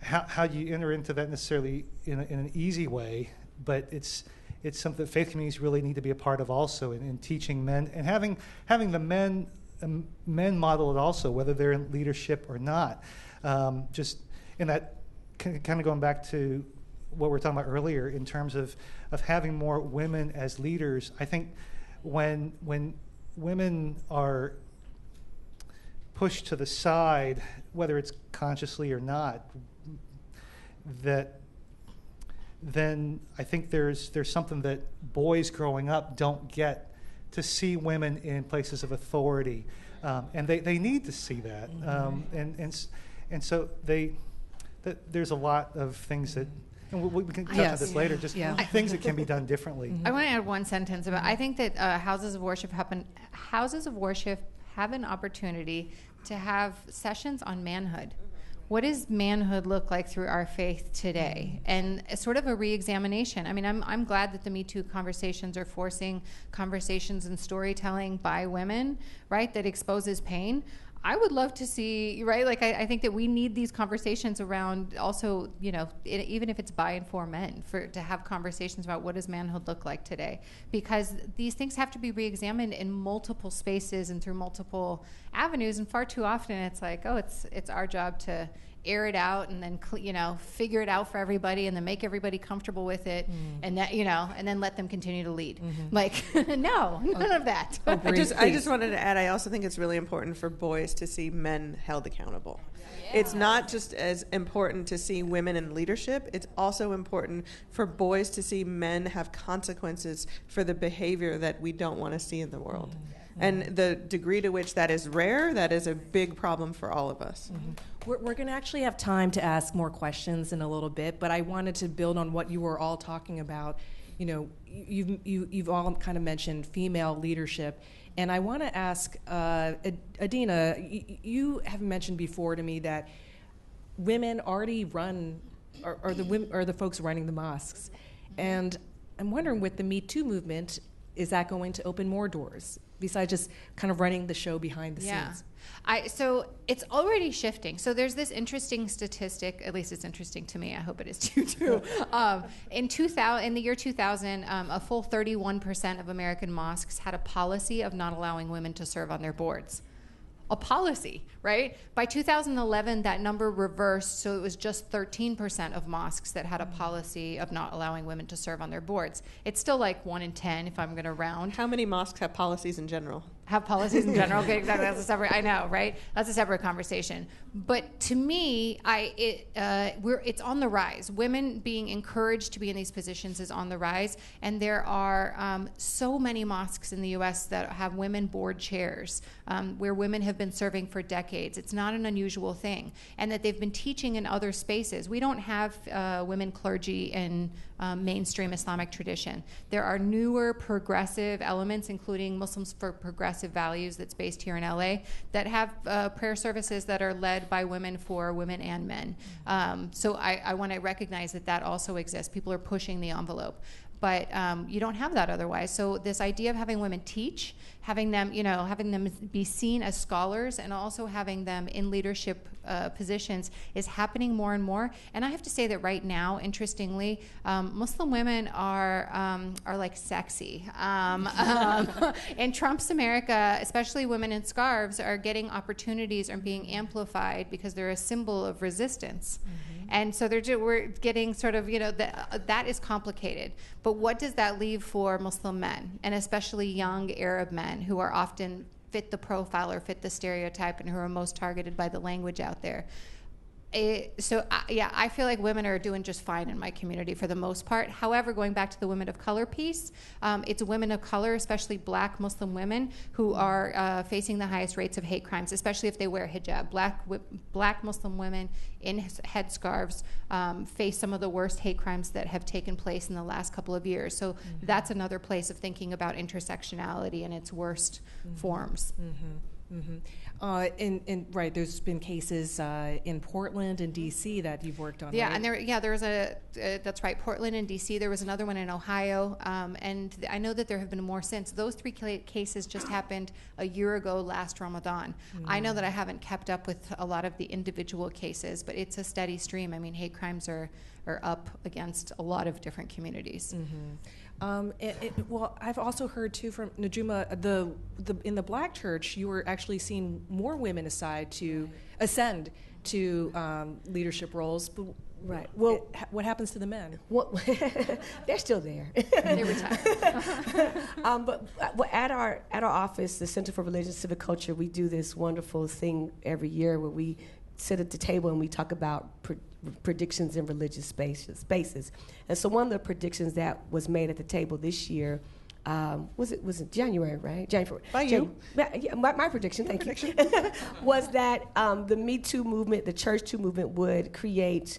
how you enter into that necessarily in an easy way, but it's something that faith communities really need to be a part of also in teaching men, and having the men model it also, whether they're in leadership or not. Just in that, kind of going back to what we were talking about earlier in terms of having more women as leaders. I think when women are pushed to the side, whether it's consciously or not, then I think there's something that boys growing up don't get, to see women in places of authority, and they need to see that, and so there's a lot of things that, and we can touch on this later, just things that can be done differently. I want to add one sentence about, I think that houses of worship have an opportunity to have sessions on manhood. What does manhood look like through our faith today? And it's sort of a re-examination. I mean, I'm glad that the MeToo conversations are forcing conversations and storytelling by women, right, that exposes pain. I would love to see, right, like I think that we need these conversations around also, you know, even if it's by and for men, to have conversations about what does manhood look like today. Because these things have to be re-examined in multiple spaces and through multiple avenues, and far too often it's like, oh, it's our job to air it out and then, you know, figure it out for everybody and then make everybody comfortable with it, and that, you know, and then let them continue to lead. Like, no, none of that. I just wanted to add, I also think it's really important for boys to see men held accountable. It's not just as important to see women in leadership, it's also important for boys to see men have consequences for the behavior that we don't want to see in the world. And the degree to which that is rare, that is a big problem for all of us. We're going to actually have time to ask more questions in a little bit, but I wanted to build on what you were all talking about. You know, you've all kind of mentioned female leadership, and I want to ask Edina. You have mentioned before to me that women already run, are the folks running the mosques, and I'm wondering, with the Me Too movement, is that going to open more doors besides just kind of running the show behind the scenes? So it's already shifting. So there's this interesting statistic, at least it's interesting to me, I hope it is to you too. In the year 2000, a full 31% of American mosques had a policy of not allowing women to serve on their boards. A policy, right? By 2011, that number reversed, so it was just 13% of mosques that had a policy of not allowing women to serve on their boards. It's still like 1 in 10, if I'm going to round. How many mosques have policies in general? Have policies in general? Okay, exactly. That's a separate. I know, right? That's a separate conversation. But to me, it's on the rise. Women being encouraged to be in these positions is on the rise, and there are so many mosques in the U.S. that have women board chairs, where women have been serving for decades. It's not an unusual thing, and that they've been teaching in other spaces. We don't have women clergy in mainstream Islamic tradition. There are newer progressive elements, including Muslims for Progressive Values, that's based here in LA, that have prayer services that are led by women for women and men. So I want to recognize that also exists. People are pushing the envelope. But you don't have that otherwise. So this idea of having women teach, having them be seen as scholars, and also having them in leadership positions is happening more and more. And I have to say that right now, interestingly, Muslim women are like sexy. In Trump's America, especially women in scarves are getting opportunities and being amplified because they're a symbol of resistance. And so we're getting sort of, that is complicated. But what does that leave for Muslim men, and especially young Arab men who are often fit the profile or fit the stereotype and who are most targeted by the language out there? I feel like women are doing just fine in my community for the most part. However, going back to the women of color piece, it's women of color, especially Black Muslim women, who are facing the highest rates of hate crimes, especially if they wear hijab. Black Muslim women in headscarves face some of the worst hate crimes that have taken place in the last couple of years. So that's another place of thinking about intersectionality in its worst forms. Right, there's been cases in Portland and D.C. that you've worked on. Yeah, right? and there was that's right, Portland and D.C. There was another one in Ohio, and I know that there have been more since. Those 3 cases just happened a year ago, last Ramadan. I know that I haven't kept up with a lot of the individual cases, but it's a steady stream. I mean, hate crimes are up against a lot of different communities. Well, I've also heard too from Najuma, in the Black church, you were actually seeing more women ascend to leadership roles. But Right. Well, what happens to the men? They're still there. They retired. But at our office, the Center for Religion and Civic Culture, we do this wonderful thing every year where we sit at the table and we talk about predictions in religious spaces. And so one of the predictions that was made at the table this year was it January, right? January. By you. My prediction, thank you, was that the MeToo movement, the Church Too movement, would create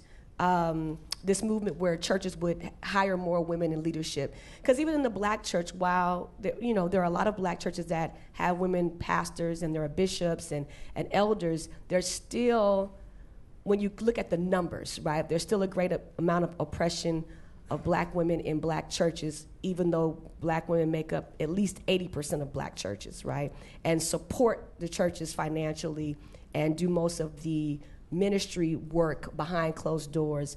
this movement where churches would hire more women in leadership. Because even in the Black church, while there are a lot of Black churches that have women pastors and there are bishops and elders, there's still, when you look at the numbers, right, there's still a great amount of oppression of Black women in Black churches, even though Black women make up at least 80% of Black churches, right, and support the churches financially and do most of the ministry work behind closed doors.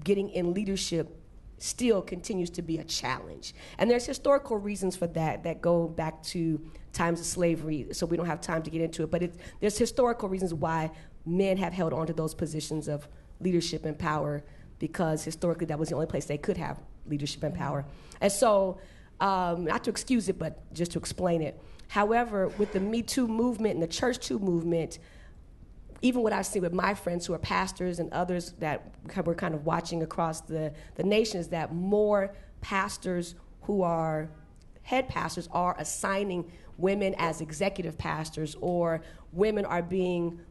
Getting in leadership still continues to be a challenge. And there's historical reasons for that go back to times of slavery, so we don't have time to get into it, but there's historical reasons why men have held on to those positions of leadership and power, because historically that was the only place they could have leadership and power. And so, not to excuse it, but just to explain it. However, with the Me Too movement and the Church Too movement, even what I see with my friends who are pastors and others that we're kind of watching across the nation, is that more pastors who are head pastors are assigning women as executive pastors, or women are being,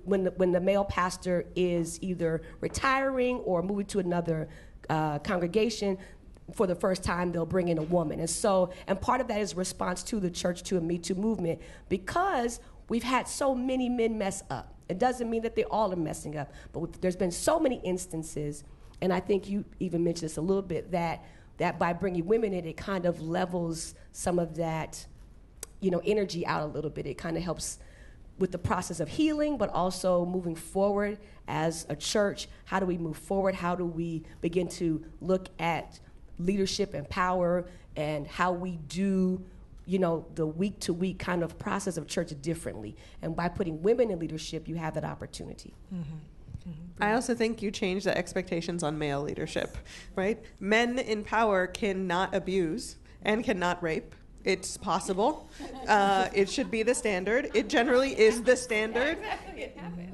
when the male pastor is either retiring or moving to another congregation, for the first time they'll bring in a woman. And part of that is a response to the Church Too and Me Too movement, because we've had so many men mess up. It doesn't mean that they all are messing up, but there's been so many instances, and I think you even mentioned this a little bit, that by bringing women in, it kind of levels some of that, energy out a little bit. It kind of helps with the process of healing, but also moving forward as a church. How do we move forward? How do we begin to look at leadership and power and how we do the week-to-week kind of process of church differently? And by putting women in leadership, you have that opportunity. I also think you change the expectations on male leadership, right? Men in power cannot abuse and cannot rape. It's possible. It should be the standard. It generally is the standard.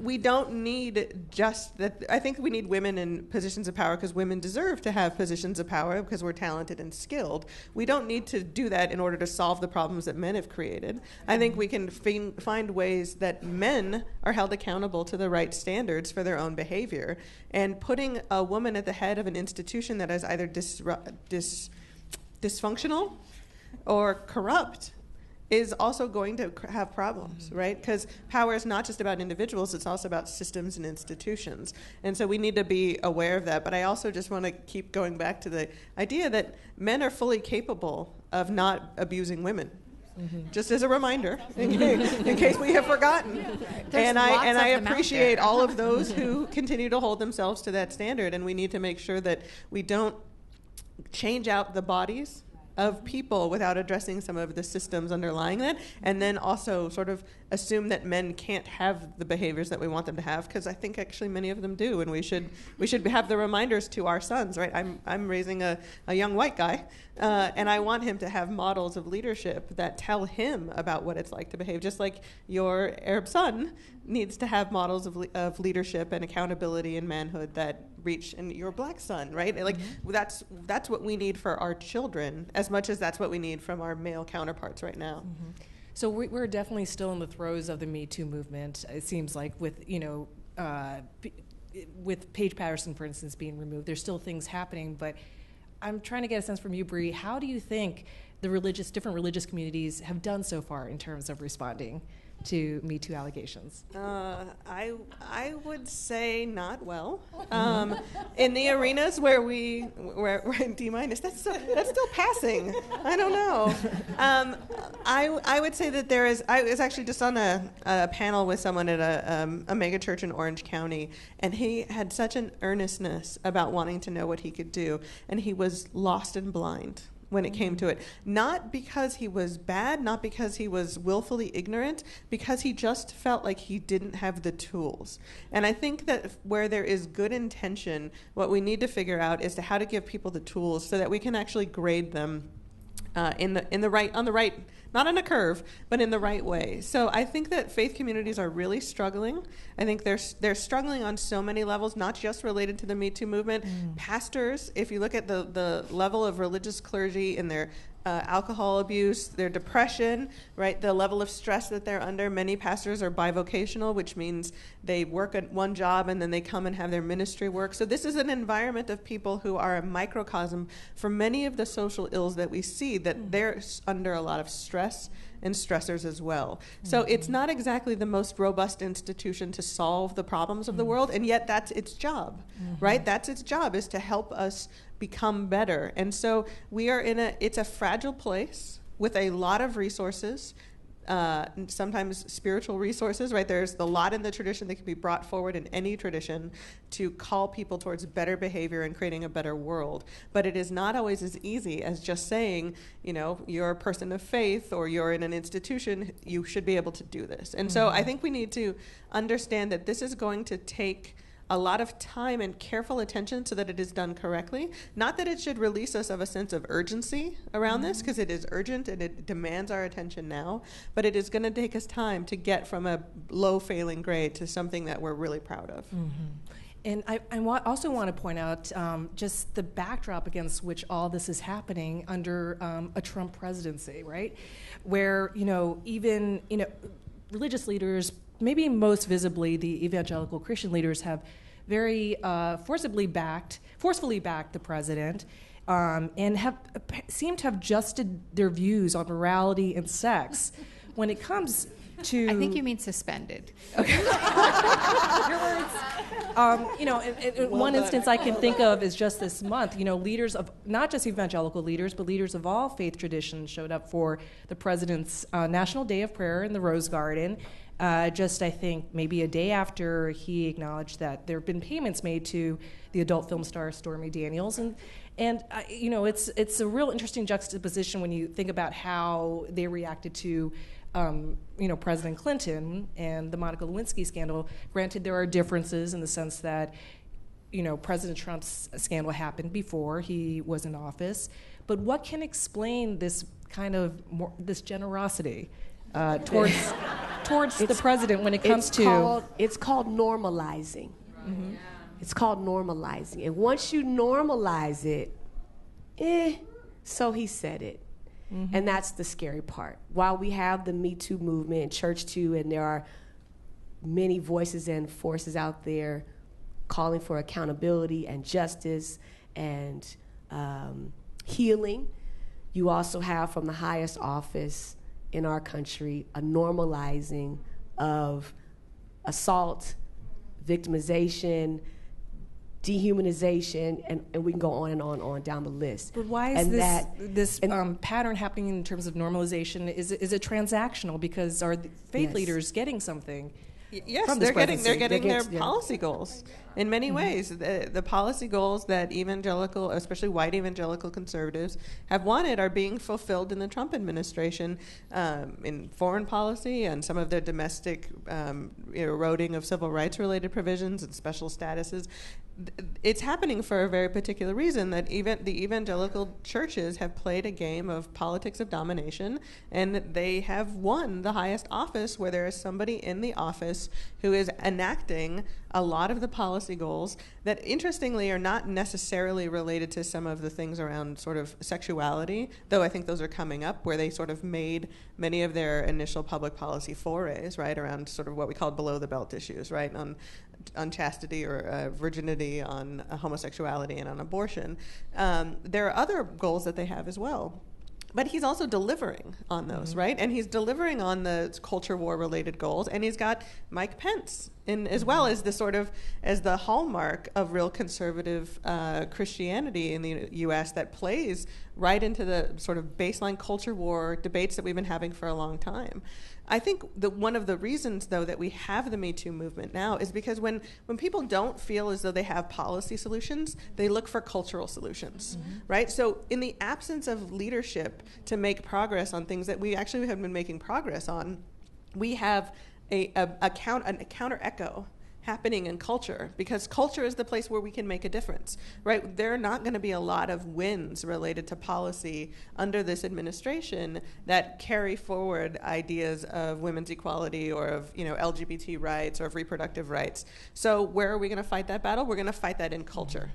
We don't need just that. I think we need women in positions of power because women deserve to have positions of power because we're talented and skilled. We don't need to do that in order to solve the problems that men have created. I think we can find ways that men are held accountable to the right standards for their own behavior. And putting a woman at the head of an institution that is either dysfunctional or corrupt is also going to have problems, right? Because power is not just about individuals, it's also about systems and institutions. And so we need to be aware of that. But I also just want to keep going back to the idea that men are fully capable of not abusing women. Just as a reminder, in case we have forgotten. And I appreciate all of those who continue to hold themselves to that standard. And we need to make sure that we don't change out the bodies of people without addressing some of the systems underlying that, and then also sort of assume that men can't have the behaviors that we want them to have, because I think actually many of them do, and we should have the reminders to our sons, right? I'm raising a young white guy, and I want him to have models of leadership that tell him about what it's like to behave, just like your Arab son needs to have models of leadership and accountability and manhood that reach, and your black son, right? Like that's what we need for our children as much as that's what we need from our male counterparts right now. So we're definitely still in the throes of the Me Too movement. It seems like with with Paige Patterson, for instance, being removed, there's still things happening. But I'm trying to get a sense from you, Brie. How do you think the different religious communities have done so far in terms of responding to Me Too allegations? I would say not well. In the arenas where D-minus, that's still passing. I don't know. I would say that I was actually just on a panel with someone at a mega church in Orange County, and he had such an earnestness about wanting to know what he could do, and he was lost and blind when it came to it. Not because he was bad, not because he was willfully ignorant, because he just felt like he didn't have the tools. And I think that where there is good intention, what we need to figure out is how to give people the tools so that we can actually grade them on the right, not on a curve, but in the right way. So I think that faith communities are really struggling. I think they're struggling on so many levels, not just related to the Me Too movement. Pastors, if you look at the level of religious clergy and their alcohol abuse, their depression, right? The level of stress that they're under. Many pastors are bivocational, which means they work at one job and then they come and have their ministry work. So this is an environment of people who are a microcosm for many of the social ills that we see, that they're under a lot of stress and stressors as well. So it's not exactly the most robust institution to solve the problems of the world, and yet that's its job, right? That's its job, is to help us become better. And so we are it's a fragile place with a lot of resources, sometimes spiritual resources, right? There's a lot in the tradition that can be brought forward in any tradition to call people towards better behavior and creating a better world. But it is not always as easy as just saying, you're a person of faith or you're in an institution, you should be able to do this. And so I think we need to understand that this is going to take a lot of time and careful attention so that it is done correctly. Not that it should release us of a sense of urgency around this, because it is urgent and it demands our attention now, but it is going to take us time to get from a low failing grade to something that we're really proud of. And I also want to point out just the backdrop against which all this is happening under a Trump presidency, right? Where, even, religious leaders, maybe most visibly the evangelical Christian leaders, have very forcefully backed the president and seem to have adjusted their views on morality and sex when it comes to... I think you mean suspended. Okay. Your words. One instance I can think of is just this month. Leaders of, not just evangelical leaders, but leaders of all faith traditions showed up for the president's National Day of Prayer in the Rose Garden. I think, maybe a day after he acknowledged that there have been payments made to the adult film star Stormy Daniels. And it's a real interesting juxtaposition when you think about how they reacted to President Clinton and the Monica Lewinsky scandal. Granted, there are differences in the sense that, President Trump's scandal happened before he was in office. But what can explain this kind of this generosity towards the president when it comes to... It's called normalizing. It's called normalizing. And once you normalize it, so he said it. And that's the scary part. While we have the Me Too movement and Church Too, and there are many voices and forces out there calling for accountability and justice and healing, you also have from the highest office in our country a normalizing of assault, victimization, dehumanization, and we can go on and on down the list. But why is this pattern happening in terms of normalization? Is it transactional? Because are the faith leaders getting something Yes, from they're this presidency. getting their Yeah. policy goals in many ways. The policy goals that evangelical, especially white evangelical conservatives, have wanted are being fulfilled in the Trump administration in foreign policy and some of their domestic eroding of civil rights related provisions and special statuses. It's happening for a very particular reason, that even the evangelical churches have played a game of politics of domination, and they have won the highest office where there is somebody in the office who is enacting a lot of the policy goals that, interestingly, are not necessarily related to some of the things around sort of sexuality, though I think those are coming up, where they sort of made many of their initial public policy forays, right, around sort of what we call below the belt issues, right, on chastity or virginity, on homosexuality, and on abortion. There are other goals that they have as well. But he's also delivering on those, right? And he's delivering on the culture war related goals. And he's got Mike Pence in, as well as the sort of, as the hallmark of real conservative Christianity in the U.S. that plays right into the sort of baseline culture war debates that we've been having for a long time. I think that one of the reasons, though, that we have the MeToo movement now is because when people don't feel as though they have policy solutions, they look for cultural solutions, right? So in the absence of leadership to make progress on things that we actually have been making progress on, we have a counter echo happening in culture, because culture is the place where we can make a difference, right? There are not going to be a lot of wins related to policy under this administration that carry forward ideas of women's equality or of LGBT rights or of reproductive rights. So where are we going to fight that battle? We're going to fight that in culture.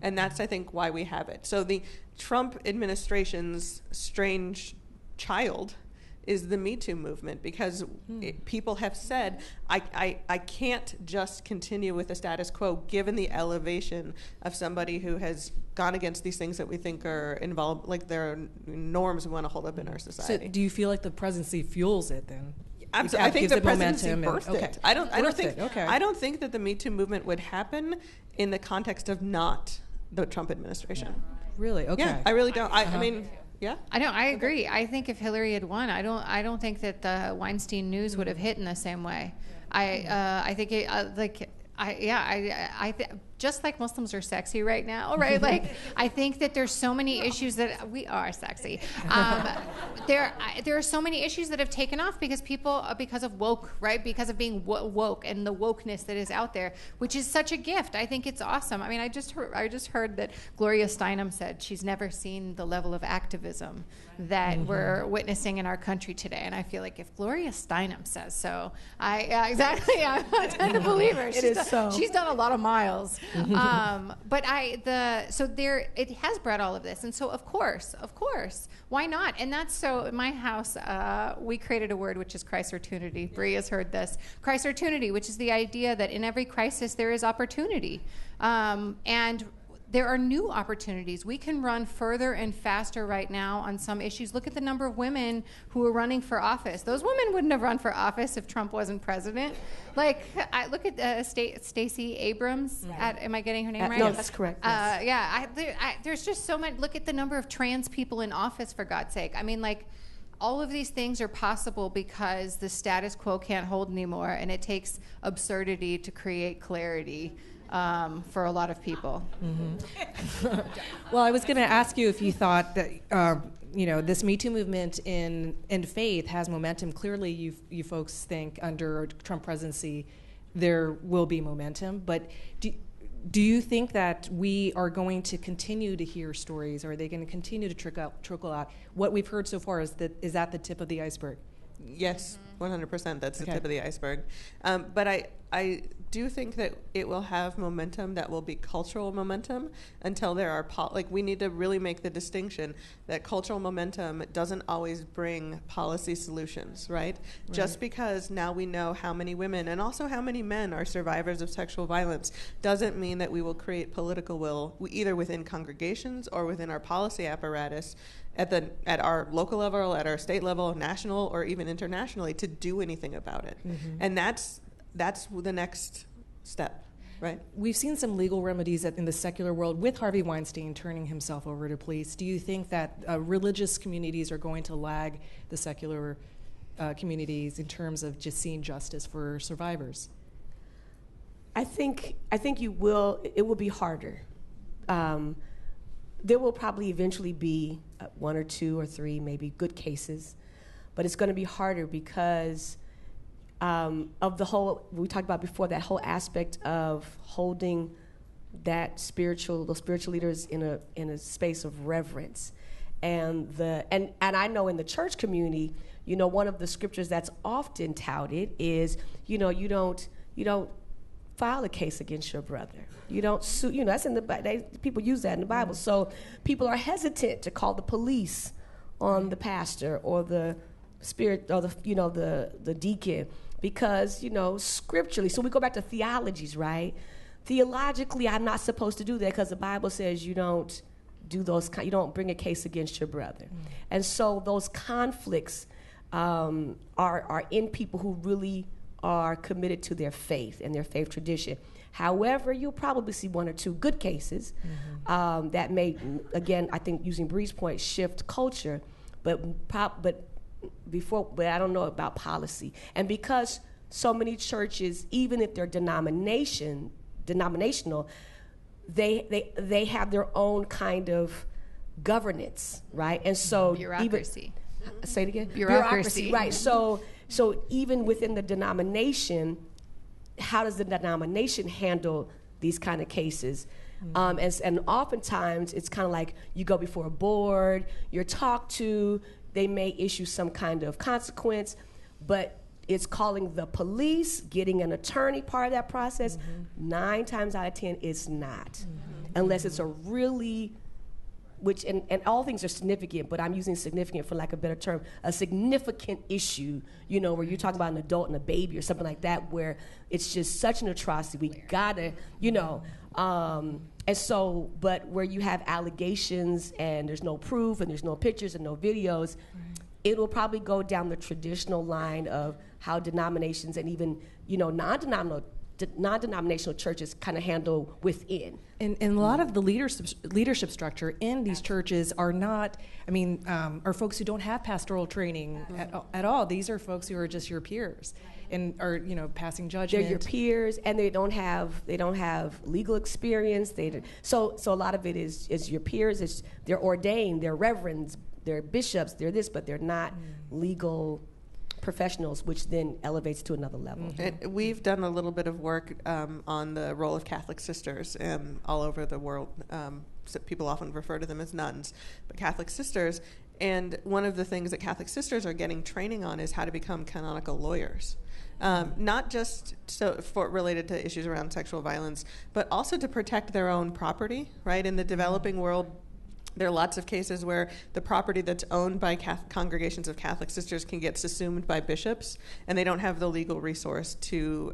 And that's, I think, why we have it. So the Trump administration's strange child is the MeToo movement, because people have said, I can't just continue with the status quo given the elevation of somebody who has gone against these things that we think are involved, like they're norms we want to hold up in our society. So do you feel like the presidency fuels it then? I think the presidency birthed okay. it. I don't think that the MeToo movement would happen in the context of not the Trump administration. Really? Okay. Yeah, I really don't. I mean, yeah. I know. I agree. I think if Hillary had won, I don't think that the Weinstein news would have hit in the same way. I think it, just like Muslims are sexy right now, right? Like, I think that there's so many issues that we are sexy. There are so many issues that have taken off because of woke, right? Because of being woke and the wokeness that is out there, which is such a gift. I think it's awesome. I mean, I just heard that Gloria Steinem said she's never seen the level of activism that we're witnessing in our country today. And I feel like if Gloria Steinem says so, exactly, I tend to believe her. She's done a lot of miles. But it has bred all of this. And so of course, why not? And that's so in my house, we created a word which is Christortunity. Brie has heard this. Christortunity, which is the idea that in every crisis there is opportunity. And there are new opportunities. We can run further and faster right now on some issues. Look at the number of women who are running for office. Those women wouldn't have run for office if Trump wasn't president. Like, I look at Stacey Abrams. Am I getting her name right? No, that's correct. Yes. There's just so much. Look at the number of trans people in office, for God's sake. I mean, like, all of these things are possible because the status quo can't hold anymore, and it takes absurdity to create clarity. For a lot of people. Well, I was going to ask you if you thought that this MeToo movement in faith has momentum. Clearly, you folks think under Trump presidency there will be momentum, but do you think that we are going to continue to hear stories, or are they going to continue to trickle out? What we've heard so far is that the tip of the iceberg? Yes, 100%. That's the tip of the iceberg. But I do think that it will have momentum that will be cultural momentum until there are we need to really make the distinction that cultural momentum doesn't always bring policy solutions, right? Just because now we know how many women and also how many men are survivors of sexual violence doesn't mean that we will create political will either within congregations or within our policy apparatus at our local level, at our state level, national, or even internationally to do anything about it. And that's the next step, right? We've seen some legal remedies in the secular world with Harvey Weinstein turning himself over to police. Do you think that religious communities are going to lag the secular communities in terms of just seeing justice for survivors? I think you will. It will be harder. There will probably eventually be one or two or three, maybe good cases, but it's going to be harder because of the whole. We talked about before, that whole aspect of holding those spiritual leaders in a space of reverence, and I know in the church community, one of the scriptures that's often touted is, you don't file a case against your brother. You don't sue. That's in the people use that in the Bible. So people are hesitant to call the police on the pastor or the spirit or the deacon because scripturally. So we go back to theologies, right? Theologically, I'm not supposed to do that because the Bible says you don't do those. You don't bring a case against your brother, and so those conflicts are in people who really are committed to their faith and their faith tradition. However, you'll probably see one or two good cases that may, again, I think using Brie's point, shift culture, but I don't know about policy. And because so many churches, even if they're denominational, they have their own kind of governance, right? And so bureaucracy. Say it again. Bureaucracy, right? So even within the denomination, how does the denomination handle these kind of cases? And oftentimes it's kind of like you go before a board, you're talked to, they may issue some kind of consequence, but it's calling the police, getting an attorney part of that process. 9 times out of 10, it's not, unless it's a really, and all things are significant, but I'm using significant for lack of a better term, a significant issue, where you're talking about an adult and a baby or something like that, where it's just such an atrocity. We gotta, and so, but where you have allegations and there's no proof and there's no pictures and no videos, it will probably go down the traditional line of how denominations and even, non-denominational churches kind of handle within. And a lot of the leadership structure in these churches are not, are folks who don't have pastoral training at all. These are folks who are just your peers and are, passing judgment. They're your peers, and they don't have legal experience. So a lot of it is your peers. They're ordained, they're reverends, they're bishops, they're this, but they're not legal professionals, which then elevates to another level. We've done a little bit of work on the role of Catholic sisters all over the world. So people often refer to them as nuns, but Catholic sisters. And one of the things that Catholic sisters are getting training on is how to become canonical lawyers. Not just related to issues around sexual violence, but also to protect their own property, right? In the developing world, there are lots of cases where the property that's owned by congregations of Catholic sisters can get subsumed by bishops, and they don't have the legal resource to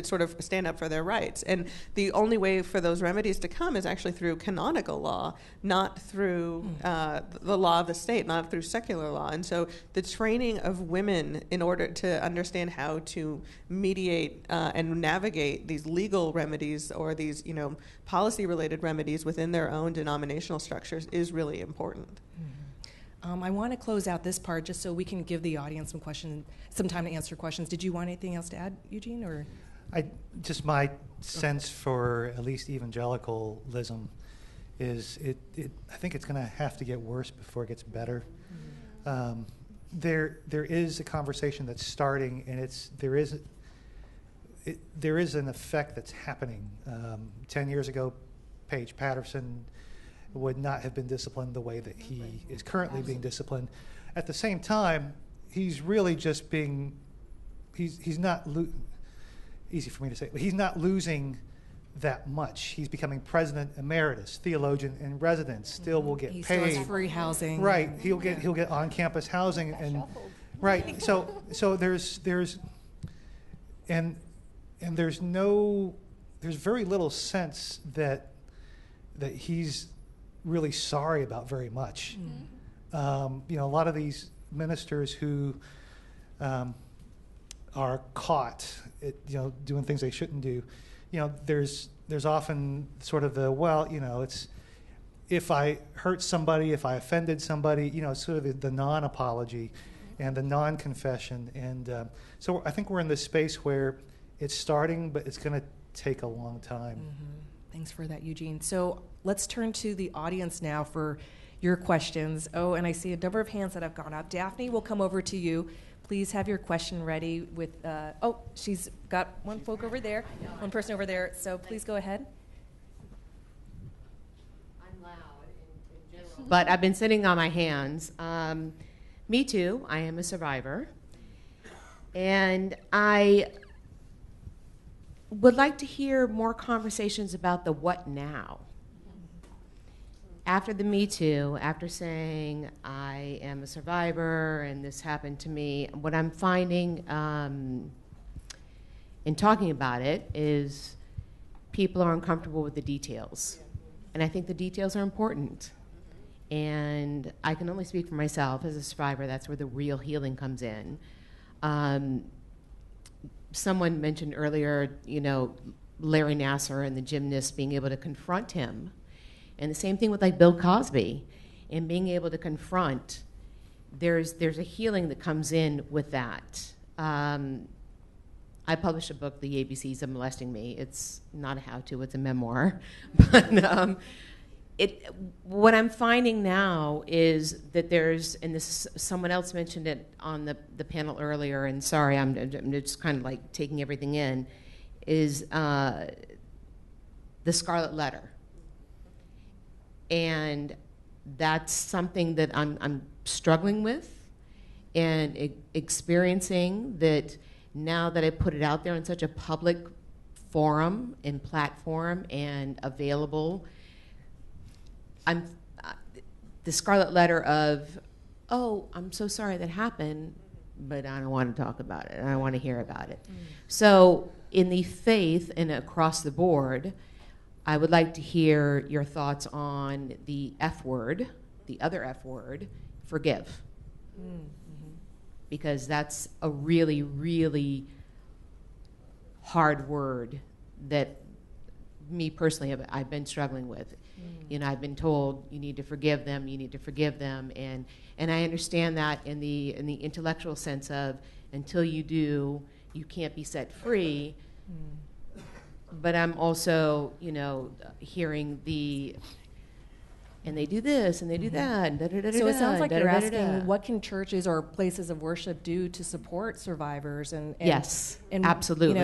sort of stand up for their rights. And the only way for those remedies to come is actually through canonical law, not through the law of the state, not through secular law. And so the training of women in order to understand how to mediate and navigate these legal remedies or these, policy-related remedies within their own denominational structures is really important. I want to close out this part just so we can give the audience some time to answer questions. Did you want anything else to add, Eugene? Or just my sense for at least evangelicalism is I think it's going to have to get worse before it gets better. There is a conversation that's starting, and there is an effect that's happening. 10 years ago, Paige Patterson would not have been disciplined the way that he is currently being disciplined. At the same time, he's really just he's not, easy for me to say, but he's not losing that much. He's becoming president emeritus, theologian in residence, still will get paid. He still has free housing. Right, he'll get on-campus housing, and right. So there's very little sense that he's really sorry about very much. A lot of these ministers who are caught doing things they shouldn't do, there's often sort of it's if I hurt somebody, if I offended somebody, sort of the non-apology. and the non-confession. And so I think we're in this space where it's starting, but it's going to take a long time. Thanks for that, Eugene. So let's turn to the audience now for your questions. Oh, and I see a number of hands that have gone up. Daphne, we'll come over to you. Please have your question ready with, she's got one person over there. So please go ahead. I'm loud in general, but I've been sitting on my hands. Me too, I am a survivor. And I would like to hear more conversations about the what now. After the Me Too, after saying I am a survivor and this happened to me, what I'm finding in talking about it is people are uncomfortable with the details. And I think the details are important. And I can only speak for myself as a survivor. That's where the real healing comes in. Someone mentioned earlier, Larry Nassar and the gymnast being able to confront him. And the same thing with like Bill Cosby and being able to confront. There's a healing that comes in with that. I published a book, The ABCs of Molesting Me. It's not a how-to, it's a memoir. But what I'm finding now is that there's, and this someone else mentioned it on the panel earlier, and sorry, I'm just kind of like taking everything in, is the Scarlet Letter. And that's something that I'm struggling with and experiencing, that now that I put it out there in such a public forum and platform and available, the Scarlet Letter of, oh, I'm so sorry that happened, but I don't want to talk about it. I don't want to hear about it. So in the faith and across the board, I would like to hear your thoughts on the F word, the other F word, forgive. Because that's a really, really hard word that me personally I've been struggling with. I've been told you need to forgive them, and I understand that in the intellectual sense of until you do, you can't be set free. But I'm also, hearing and they do this and they do that. And so it sounds like you're asking, what can churches or places of worship do to support survivors? And yes, absolutely.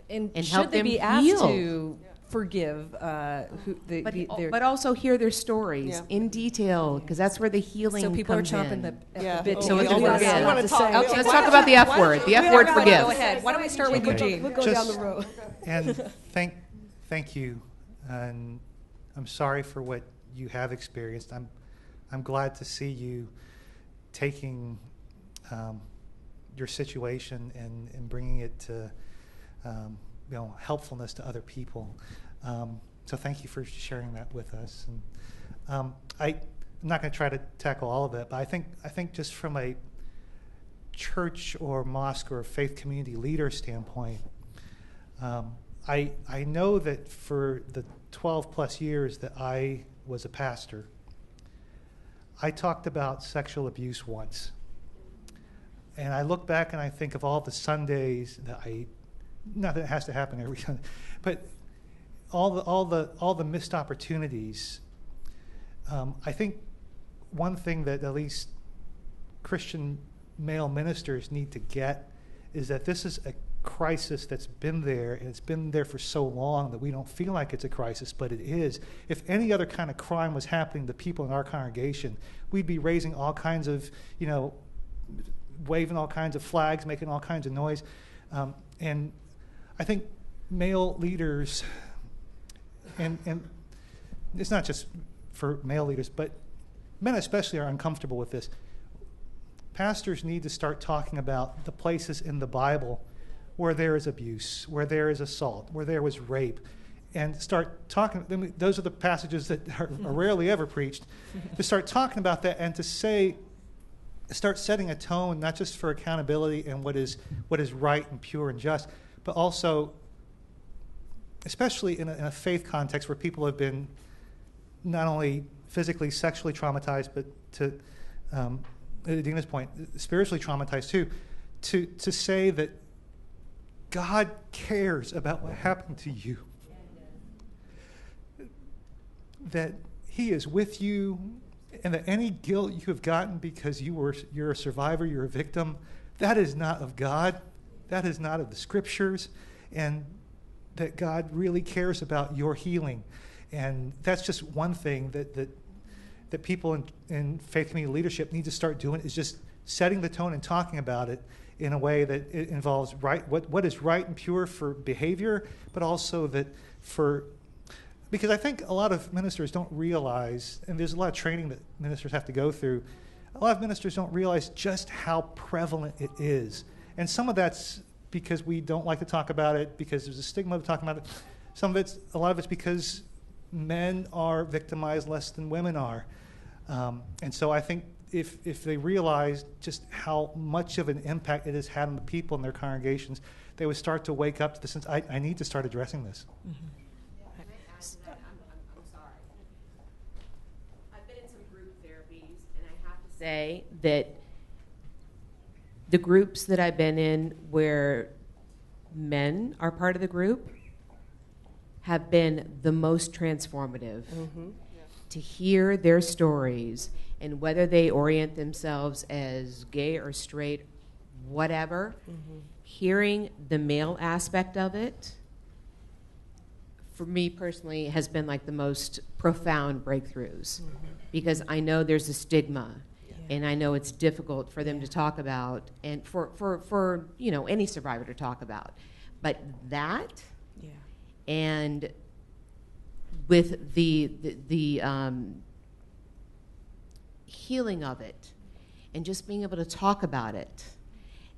And should help they them be asked heal. To forgive? But also hear their stories in detail, because that's where the healing comes in. So people are chomping at the bit. So let's talk about the F word. The F word, forgive. Go ahead. Why don't we start with Eugene? We'll go down the road. And thank you. And I'm sorry for what you have experienced. I'm glad to see you taking your situation and bringing it to helpfulness to other people. So thank you for sharing that with us. And I'm not going to try to tackle all of it, but I think just from a church or mosque or faith community leader standpoint, I know that for the 12 plus years that I was a pastor, I talked about sexual abuse once. And I look back and I think of all the Sundays that not that it has to happen every Sunday, but all the missed opportunities. I think one thing that at least Christian male ministers need to get is that this is a crisis that's been there, and it's been there for so long that we don't feel like it's a crisis, but it is. If any other kind of crime was happening to people in our congregation, we'd be raising all kinds of, waving all kinds of flags, making all kinds of noise. And I think male leaders, and it's not just for male leaders, but men especially are uncomfortable with this. Pastors need to start talking about the places in the Bible where there is abuse, where there is assault, where there was rape, and start talking. I mean, those are the passages that are rarely ever preached. To start talking about that and to start setting a tone, not just for accountability and what is right and pure and just, but also, especially in a faith context where people have been not only physically, sexually traumatized, but to Edina's point, spiritually traumatized too, to say that God cares about what happened to you, that He is with you, and that any guilt you have gotten because you're a survivor, you're a victim, that is not of God, that is not of the Scriptures, and that God really cares about your healing. And that's just one thing that people in faith community leadership need to start doing, is just setting the tone and talking about it in a way that it involves what is right and pure for behavior, but also that because I think a lot of ministers don't realize, and there's a lot of training that ministers have to go through, a lot of ministers don't realize just how prevalent it is. And some of that's because we don't like to talk about it, because there's a stigma of talking about it. A lot of it's because men are victimized less than women are. And so I think if they realize just how much of an impact it has had on the people in their congregations, they would start to wake up to the sense, I need to start addressing this. Mm-hmm. I'm sorry. I've been in some group therapies, and I have to say that the groups that I've been in where men are part of the group have been the most transformative. Mm-hmm. To hear their stories, and whether they orient themselves as gay or straight, whatever, hearing the male aspect of it, for me personally, has been like the most profound breakthroughs. Because I know there's a stigma, and I know it's difficult for them to talk about, and for any survivor to talk about. But that, and with the healing of it, and just being able to talk about it,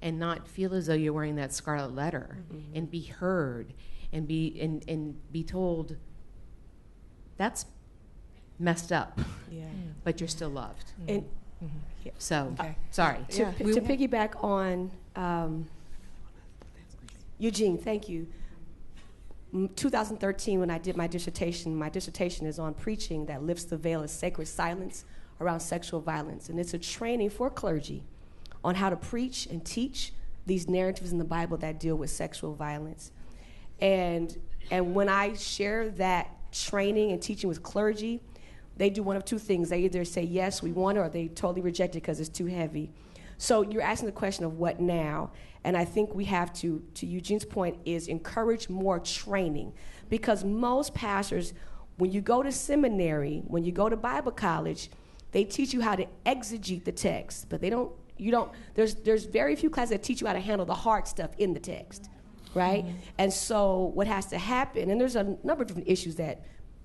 and not feel as though you're wearing that scarlet letter, and be heard, and be told that's messed up, but you're still loved. And so, sorry. To piggyback on Eugene, thank you. 2013, when I did my dissertation is on preaching that lifts the veil of sacred silence around sexual violence. And it's a training for clergy on how to preach and teach these narratives in the Bible that deal with sexual violence. And when I share that training and teaching with clergy, they do one of two things. They either say, yes, we want it, or they totally reject it because it's too heavy. So you're asking the question of what now? And I think we have to Eugene's point, is encourage more training. Because most pastors, when you go to seminary, when you go to Bible college, they teach you how to exegete the text, but there's very few classes that teach you how to handle the hard stuff in the text, right? And so what has to happen, and there's a number of different issues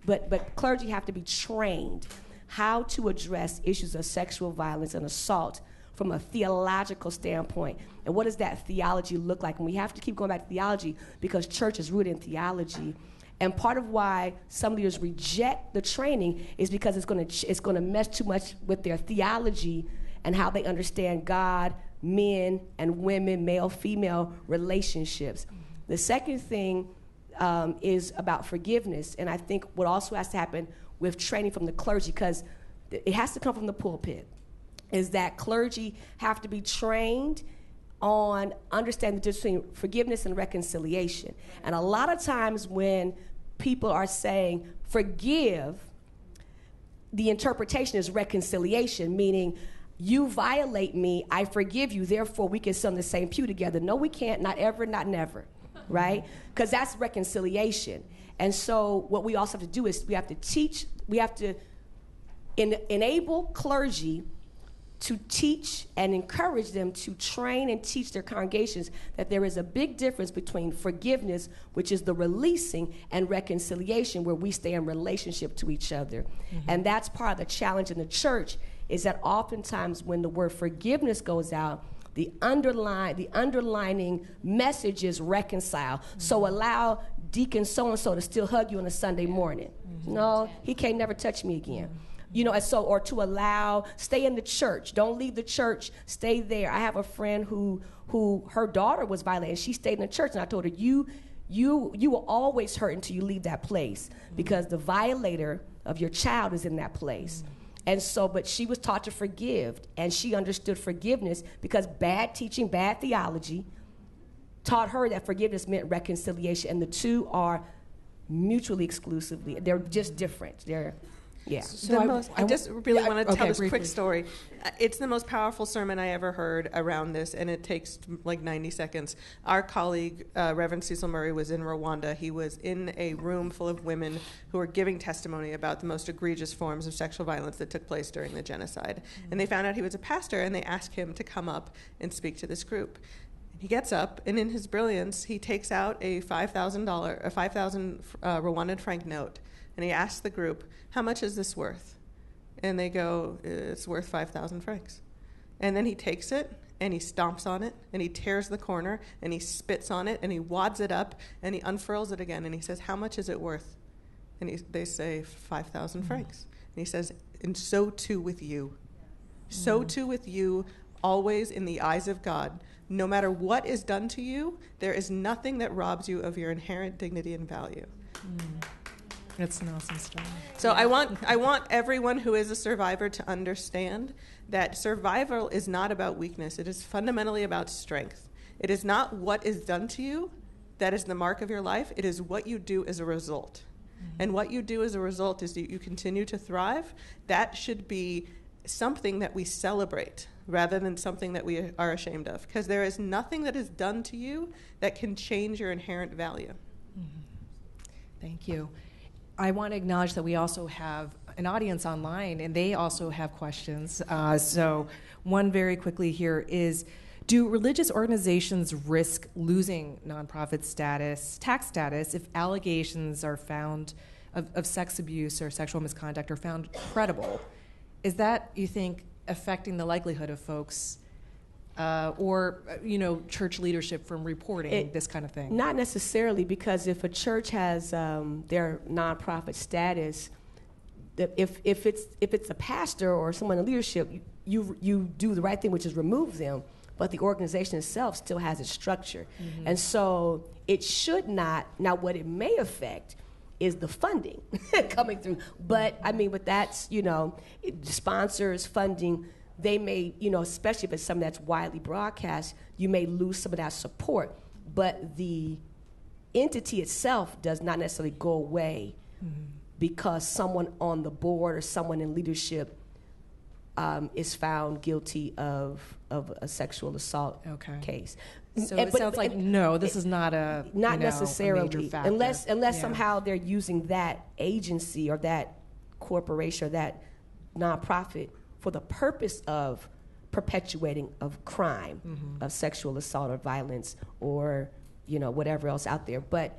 but clergy have to be trained how to address issues of sexual violence and assault from a theological standpoint. And what does that theology look like? And we have to keep going back to theology because church is rooted in theology. And part of why some leaders reject the training is because it's going to mess too much with their theology and how they understand God, men and women, male, female relationships. The second thing is about forgiveness. And I think what also has to happen with training from the clergy, because it has to come from the pulpit, is that clergy have to be trained on understanding the difference between forgiveness and reconciliation. And a lot of times when people are saying forgive, the interpretation is reconciliation, meaning you violate me, I forgive you, therefore we can sit on the same pew together. No, we can't, not ever, not never, right? Because that's reconciliation. And so what we also have to do is we have to enable clergy to teach and encourage them to train and teach their congregations that there is a big difference between forgiveness, which is the releasing, and reconciliation, where we stay in relationship to each other. And that's part of the challenge in the church, is that oftentimes when the word forgiveness goes out, the underlining message is reconcile. So allow Deacon so-and-so to still hug you on a Sunday morning. No, he can't never touch me again. And so, or to allow, stay in the church. Don't leave the church, stay there. I have a friend who her daughter was violated, and she stayed in the church, and I told her, you will always hurt until you leave that place, because the violator of your child is in that place. And so, but she was taught to forgive, and she understood forgiveness because bad teaching, bad theology taught her that forgiveness meant reconciliation, and the two are mutually exclusively. They're just different. They're, yeah. So I just really want to tell this briefly. quick story. It's the most powerful sermon I ever heard around this, and it takes like 90 seconds. Our colleague, Reverend Cecil Murray, was in Rwanda. He was in a room full of women who were giving testimony about the most egregious forms of sexual violence that took place during the genocide. And they found out he was a pastor, and they asked him to come up and speak to this group. He gets up, and in his brilliance, he takes out a $5,000 Rwandan franc note, and he asks the group, "How much is this worth?" And they go, "It's worth 5,000 francs." And then he takes it, and he stomps on it, and he tears the corner, and he spits on it, and he wads it up, and he unfurls it again, and he says, "How much is it worth?" And they say, 5,000 francs. And he says, "And so too with you. So too with you, always in the eyes of God. No matter what is done to you, there is nothing that robs you of your inherent dignity and value." That's an awesome story. So I want everyone who is a survivor to understand that survival is not about weakness. It is fundamentally about strength. It is not what is done to you that is the mark of your life. It is what you do as a result. And what you do as a result is that you continue to thrive. That should be something that we celebrate rather than something that we are ashamed of, because there is nothing that is done to you that can change your inherent value. Thank you. I want to acknowledge that we also have an audience online, and they also have questions. So one very quickly here is, do religious organizations risk losing nonprofit status, tax status, if allegations are found of sex abuse or sexual misconduct are found credible? Is that, you think, affecting the likelihood of folks or church leadership from reporting this kind of thing? Not necessarily, because if a church has their nonprofit status, if it's a pastor or someone in leadership, you do the right thing, which is remove them. But the organization itself still has its structure, and so it should not. Now, what it may affect is the funding coming through. But that's sponsors, funding. They may, especially if it's something that's widely broadcast, you may lose some of that support. But the entity itself does not necessarily go away because someone on the board or someone in leadership is found guilty of a sexual assault case. So it sounds like, no, this is not not a necessarily, major factor. unless somehow they're using that agency or that corporation or that nonprofit for the purpose of perpetuating of crime, of sexual assault or violence, or whatever else out there. But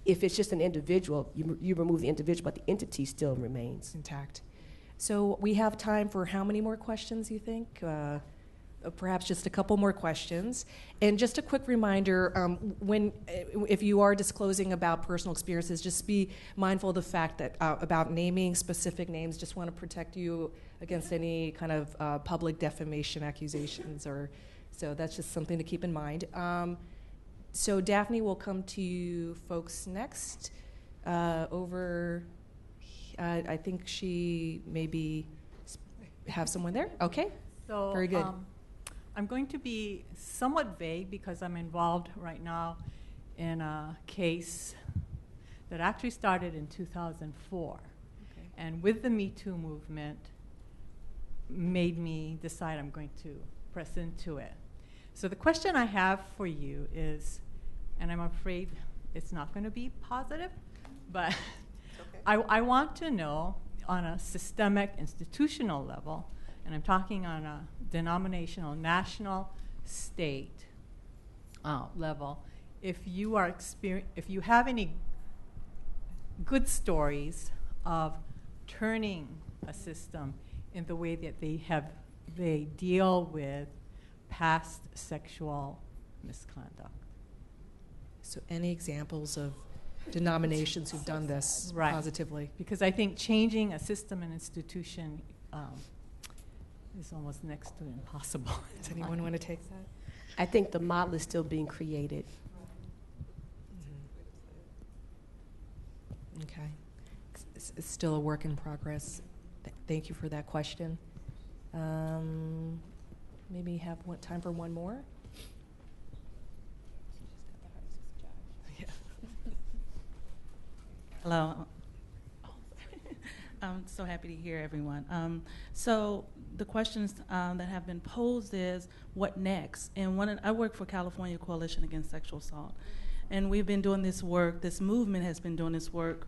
if it's just an individual, you remove the individual, but the entity still remains intact. So we have time for how many more questions, you think? Perhaps just a couple more questions. And just a quick reminder, if you are disclosing about personal experiences, just be mindful of the fact that about naming specific names, just want to protect you against any kind of public defamation accusations. So that's just something to keep in mind. So Daphne will come to you folks next. I think she maybe have someone there. Okay, so, very good. I'm going to be somewhat vague because I'm involved right now in a case that actually started in 2004. Okay. And with the MeToo movement, made me decide I'm going to press into it. So the question I have for you is, and I'm afraid it's not going to be positive, but okay. I want to know on a systemic institutional level, and I'm talking on a denominational, national, state level, if you have any good stories of turning a system in the way that they deal with past sexual misconduct. So any examples of denominations who've done this positively? Because I think changing a system and institution is almost next to impossible. Does anyone want to take that? I think the model is still being created. Okay. It's still a work in progress. Thank you for that question. Maybe have time for one more. Hello. I'm so happy to hear everyone. So the questions that have been posed is, what next? And I work for California Coalition Against Sexual Assault. And we've been doing this work, this movement has been doing this work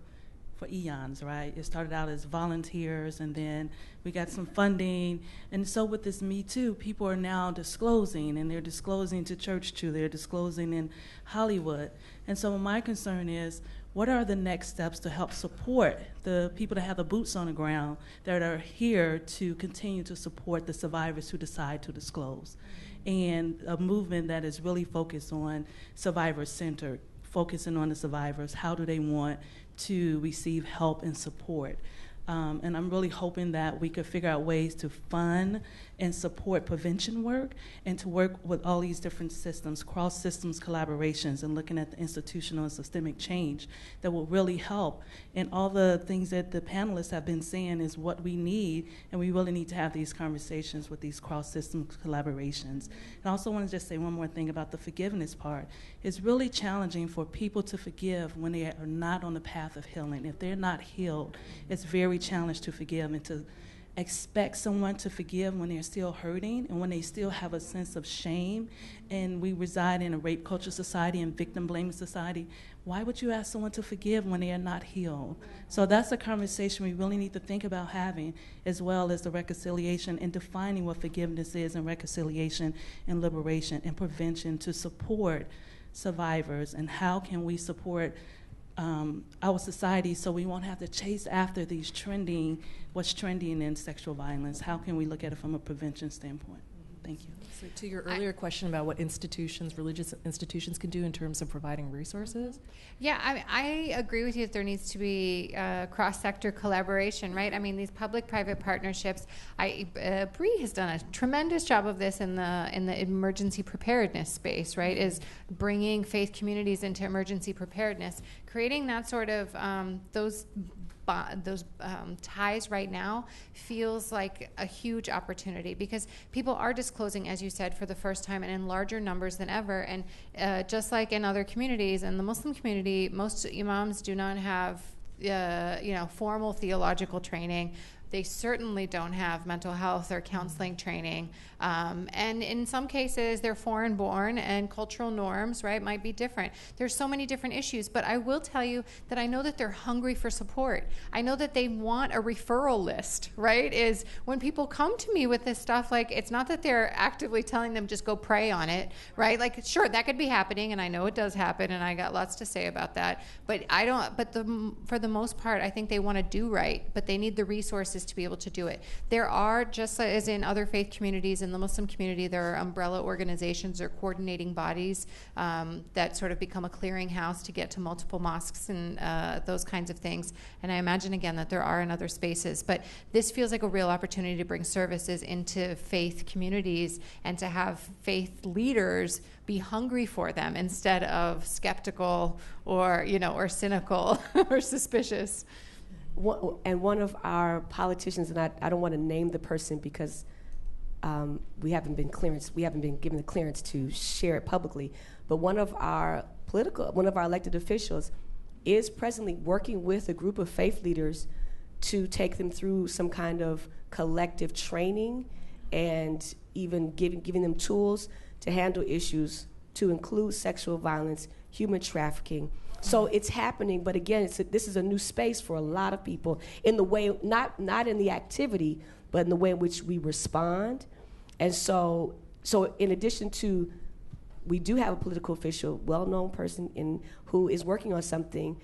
for eons, right? It started out as volunteers, and then we got some funding. And so with this MeToo, people are now disclosing, and they're disclosing to church too, they're disclosing in Hollywood. And so my concern is, what are the next steps to help support the people that have the boots on the ground that are here to continue to support the survivors who decide to disclose? And a movement that is really focused on survivor-centered, focusing on the survivors. How do they want to receive help and support? And I'm really hoping that we could figure out ways to fund and support prevention work, and to work with all these different systems, cross-systems collaborations, and looking at the institutional and systemic change that will really help. And all the things that the panelists have been saying is what we need, and we really need to have these conversations with these cross-systems collaborations. And I also want to just say one more thing about the forgiveness part. It's really challenging for people to forgive when they are not on the path of healing. If they're not healed, it's very challenging to forgive, and to expect someone to forgive when they're still hurting and when they still have a sense of shame. And we reside in a rape culture society and victim blaming society. Why would you ask someone to forgive when they are not healed? So that's a conversation we really need to think about having, as well as the reconciliation and defining what forgiveness is, and reconciliation and liberation and prevention to support survivors. And how can we support our society so we won't have to chase after what's trending in sexual violence? How can we look at it from a prevention standpoint? Thank you. So to your earlier question about what religious institutions can do in terms of providing resources? Yeah, I agree with you that there needs to be cross-sector collaboration, right? I mean, these public-private partnerships. Brie has done a tremendous job of this in the emergency preparedness space, right? Is bringing faith communities into emergency preparedness, creating that sort of those ties right now feels like a huge opportunity, because people are disclosing, as you said, for the first time and in larger numbers than ever. And just like in other communities, in the Muslim community, most imams do not have formal theological training. They certainly don't have mental health or counseling training. And in some cases, they're foreign born, and cultural norms, right, might be different. There's so many different issues, but I will tell you that I know that they're hungry for support. I know that they want a referral list, right? Is when people come to me with this stuff, like, it's not that they're actively telling them just go pray on it, right? Like, sure, that could be happening, and I know it does happen, and I got lots to say about that. But for the most part, I think they want to do right, but they need the resources to be able to do it. There are, just as in other faith communities, in the Muslim community, there are umbrella organizations or coordinating bodies that sort of become a clearinghouse to get to multiple mosques and those kinds of things. And I imagine, again, that there are in other spaces. But this feels like a real opportunity to bring services into faith communities and to have faith leaders be hungry for them instead of skeptical or cynical or suspicious. One of our politicians, and I don't want to name the person because we haven't been given the clearance to share it publicly, but one of our elected officials is presently working with a group of faith leaders to take them through some kind of collective training, and even giving them tools to handle issues to include sexual violence, human trafficking. So it's happening, but again, this is a new space for a lot of people in the way, not in the activity, but in the way in which we respond. And so in addition to, we do have a political official, well-known person who is working on something.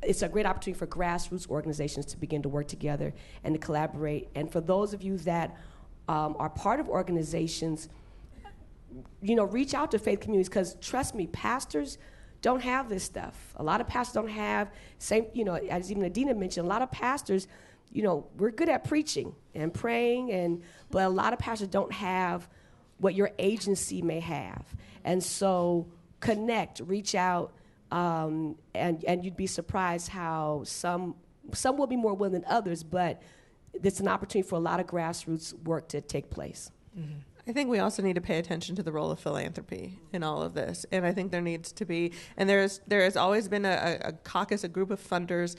It's a great opportunity for grassroots organizations to begin to work together and to collaborate. And for those of you that are part of organizations, reach out to faith communities, because trust me, pastors don't have this stuff. A lot of pastors don't have, as even Edina mentioned, a lot of pastors, we're good at preaching and praying, but a lot of pastors don't have what your agency may have. And so connect, reach out, and you'd be surprised how some some will be more willing than others, but it's an opportunity for a lot of grassroots work to take place. Mm-hmm. I think we also need to pay attention to the role of philanthropy in all of this. And I think there needs to be, and there has always been a caucus, a group of funders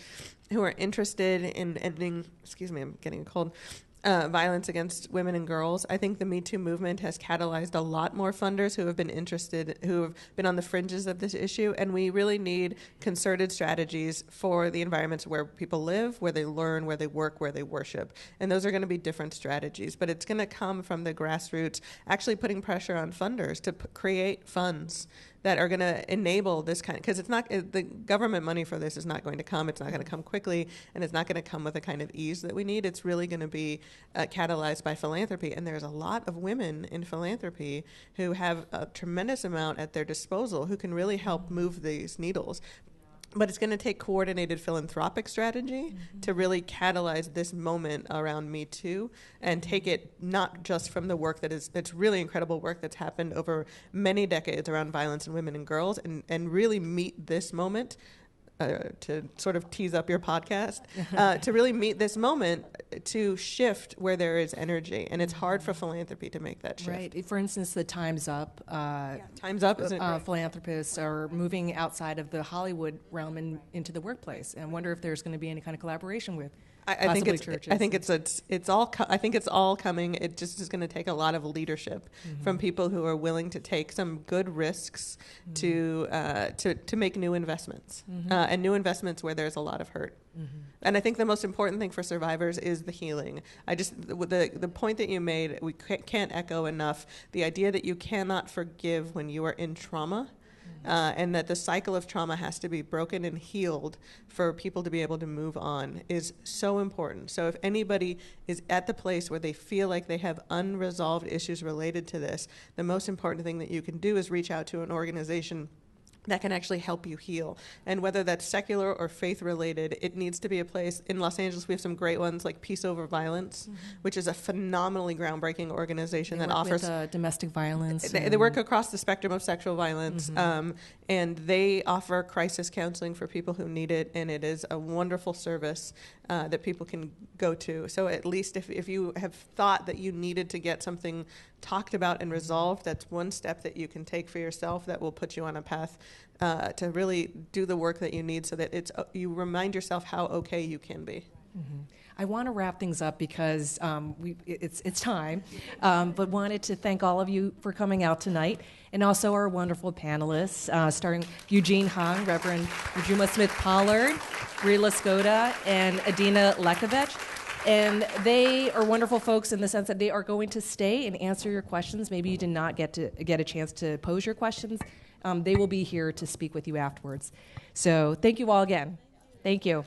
who are interested in ending, excuse me, I'm getting a cold, violence against women and girls. I think the MeToo movement has catalyzed a lot more funders who have been interested, who have been on the fringes of this issue, and we really need concerted strategies for the environments where people live, where they learn, where they work, where they worship. And those are going to be different strategies, but it's going to come from the grassroots, actually putting pressure on funders to create funds that are going to enable this kind of, because it's not, the government money for this is not going to come. It's not going to come quickly, and it's not going to come with the kind of ease that we need. It's really going to be catalyzed by philanthropy. And there's a lot of women in philanthropy who have a tremendous amount at their disposal who can really help move these needles. But it's going to take coordinated philanthropic strategy to really catalyze this moment around Me Too and take it not just from the work that's really incredible work that's happened over many decades around violence in women and girls, and really meet this moment, to sort of tease up your podcast, to really meet this moment to shift where there is energy. And it's hard for philanthropy to make that shift. Right. For instance, the Time's Up. Time's Up, isn't it? Philanthropists are moving outside of the Hollywood realm and into the workplace. And I wonder if there's going to be any kind of collaboration with I think it's churches. I think it's all coming. It just is going to take a lot of leadership from people who are willing to take some good risks to make new investments and new investments where there's a lot of hurt. And I think the most important thing for survivors is the healing. The point that you made, we can't echo enough. The idea that you cannot forgive when you are in trauma. And that the cycle of trauma has to be broken and healed for people to be able to move on is so important. So if anybody is at the place where they feel like they have unresolved issues related to this, the most important thing that you can do is reach out to an organization that can actually help you heal. And whether that's secular or faith-related, it needs to be a place. In Los Angeles, we have some great ones like Peace Over Violence, which is a phenomenally groundbreaking organization that offers domestic violence. They work across the spectrum of sexual violence, and they offer crisis counseling for people who need it, and it is a wonderful service that people can go to. So at least if you have thought that you needed to get something talked about and resolved, that's one step that you can take for yourself that will put you on a path to really do the work that you need, so that you remind yourself how okay you can be. I want to wrap things up because it's time, but wanted to thank all of you for coming out tonight, and also our wonderful panelists, starting Eugene Hung, Reverend Najuma Smith-Pollard, Brie Loskota, and Edina Lekovic. And they are wonderful folks in the sense that they are going to stay and answer your questions. Maybe you did not get a chance to pose your questions. They will be here to speak with you afterwards. So thank you all again. Thank you.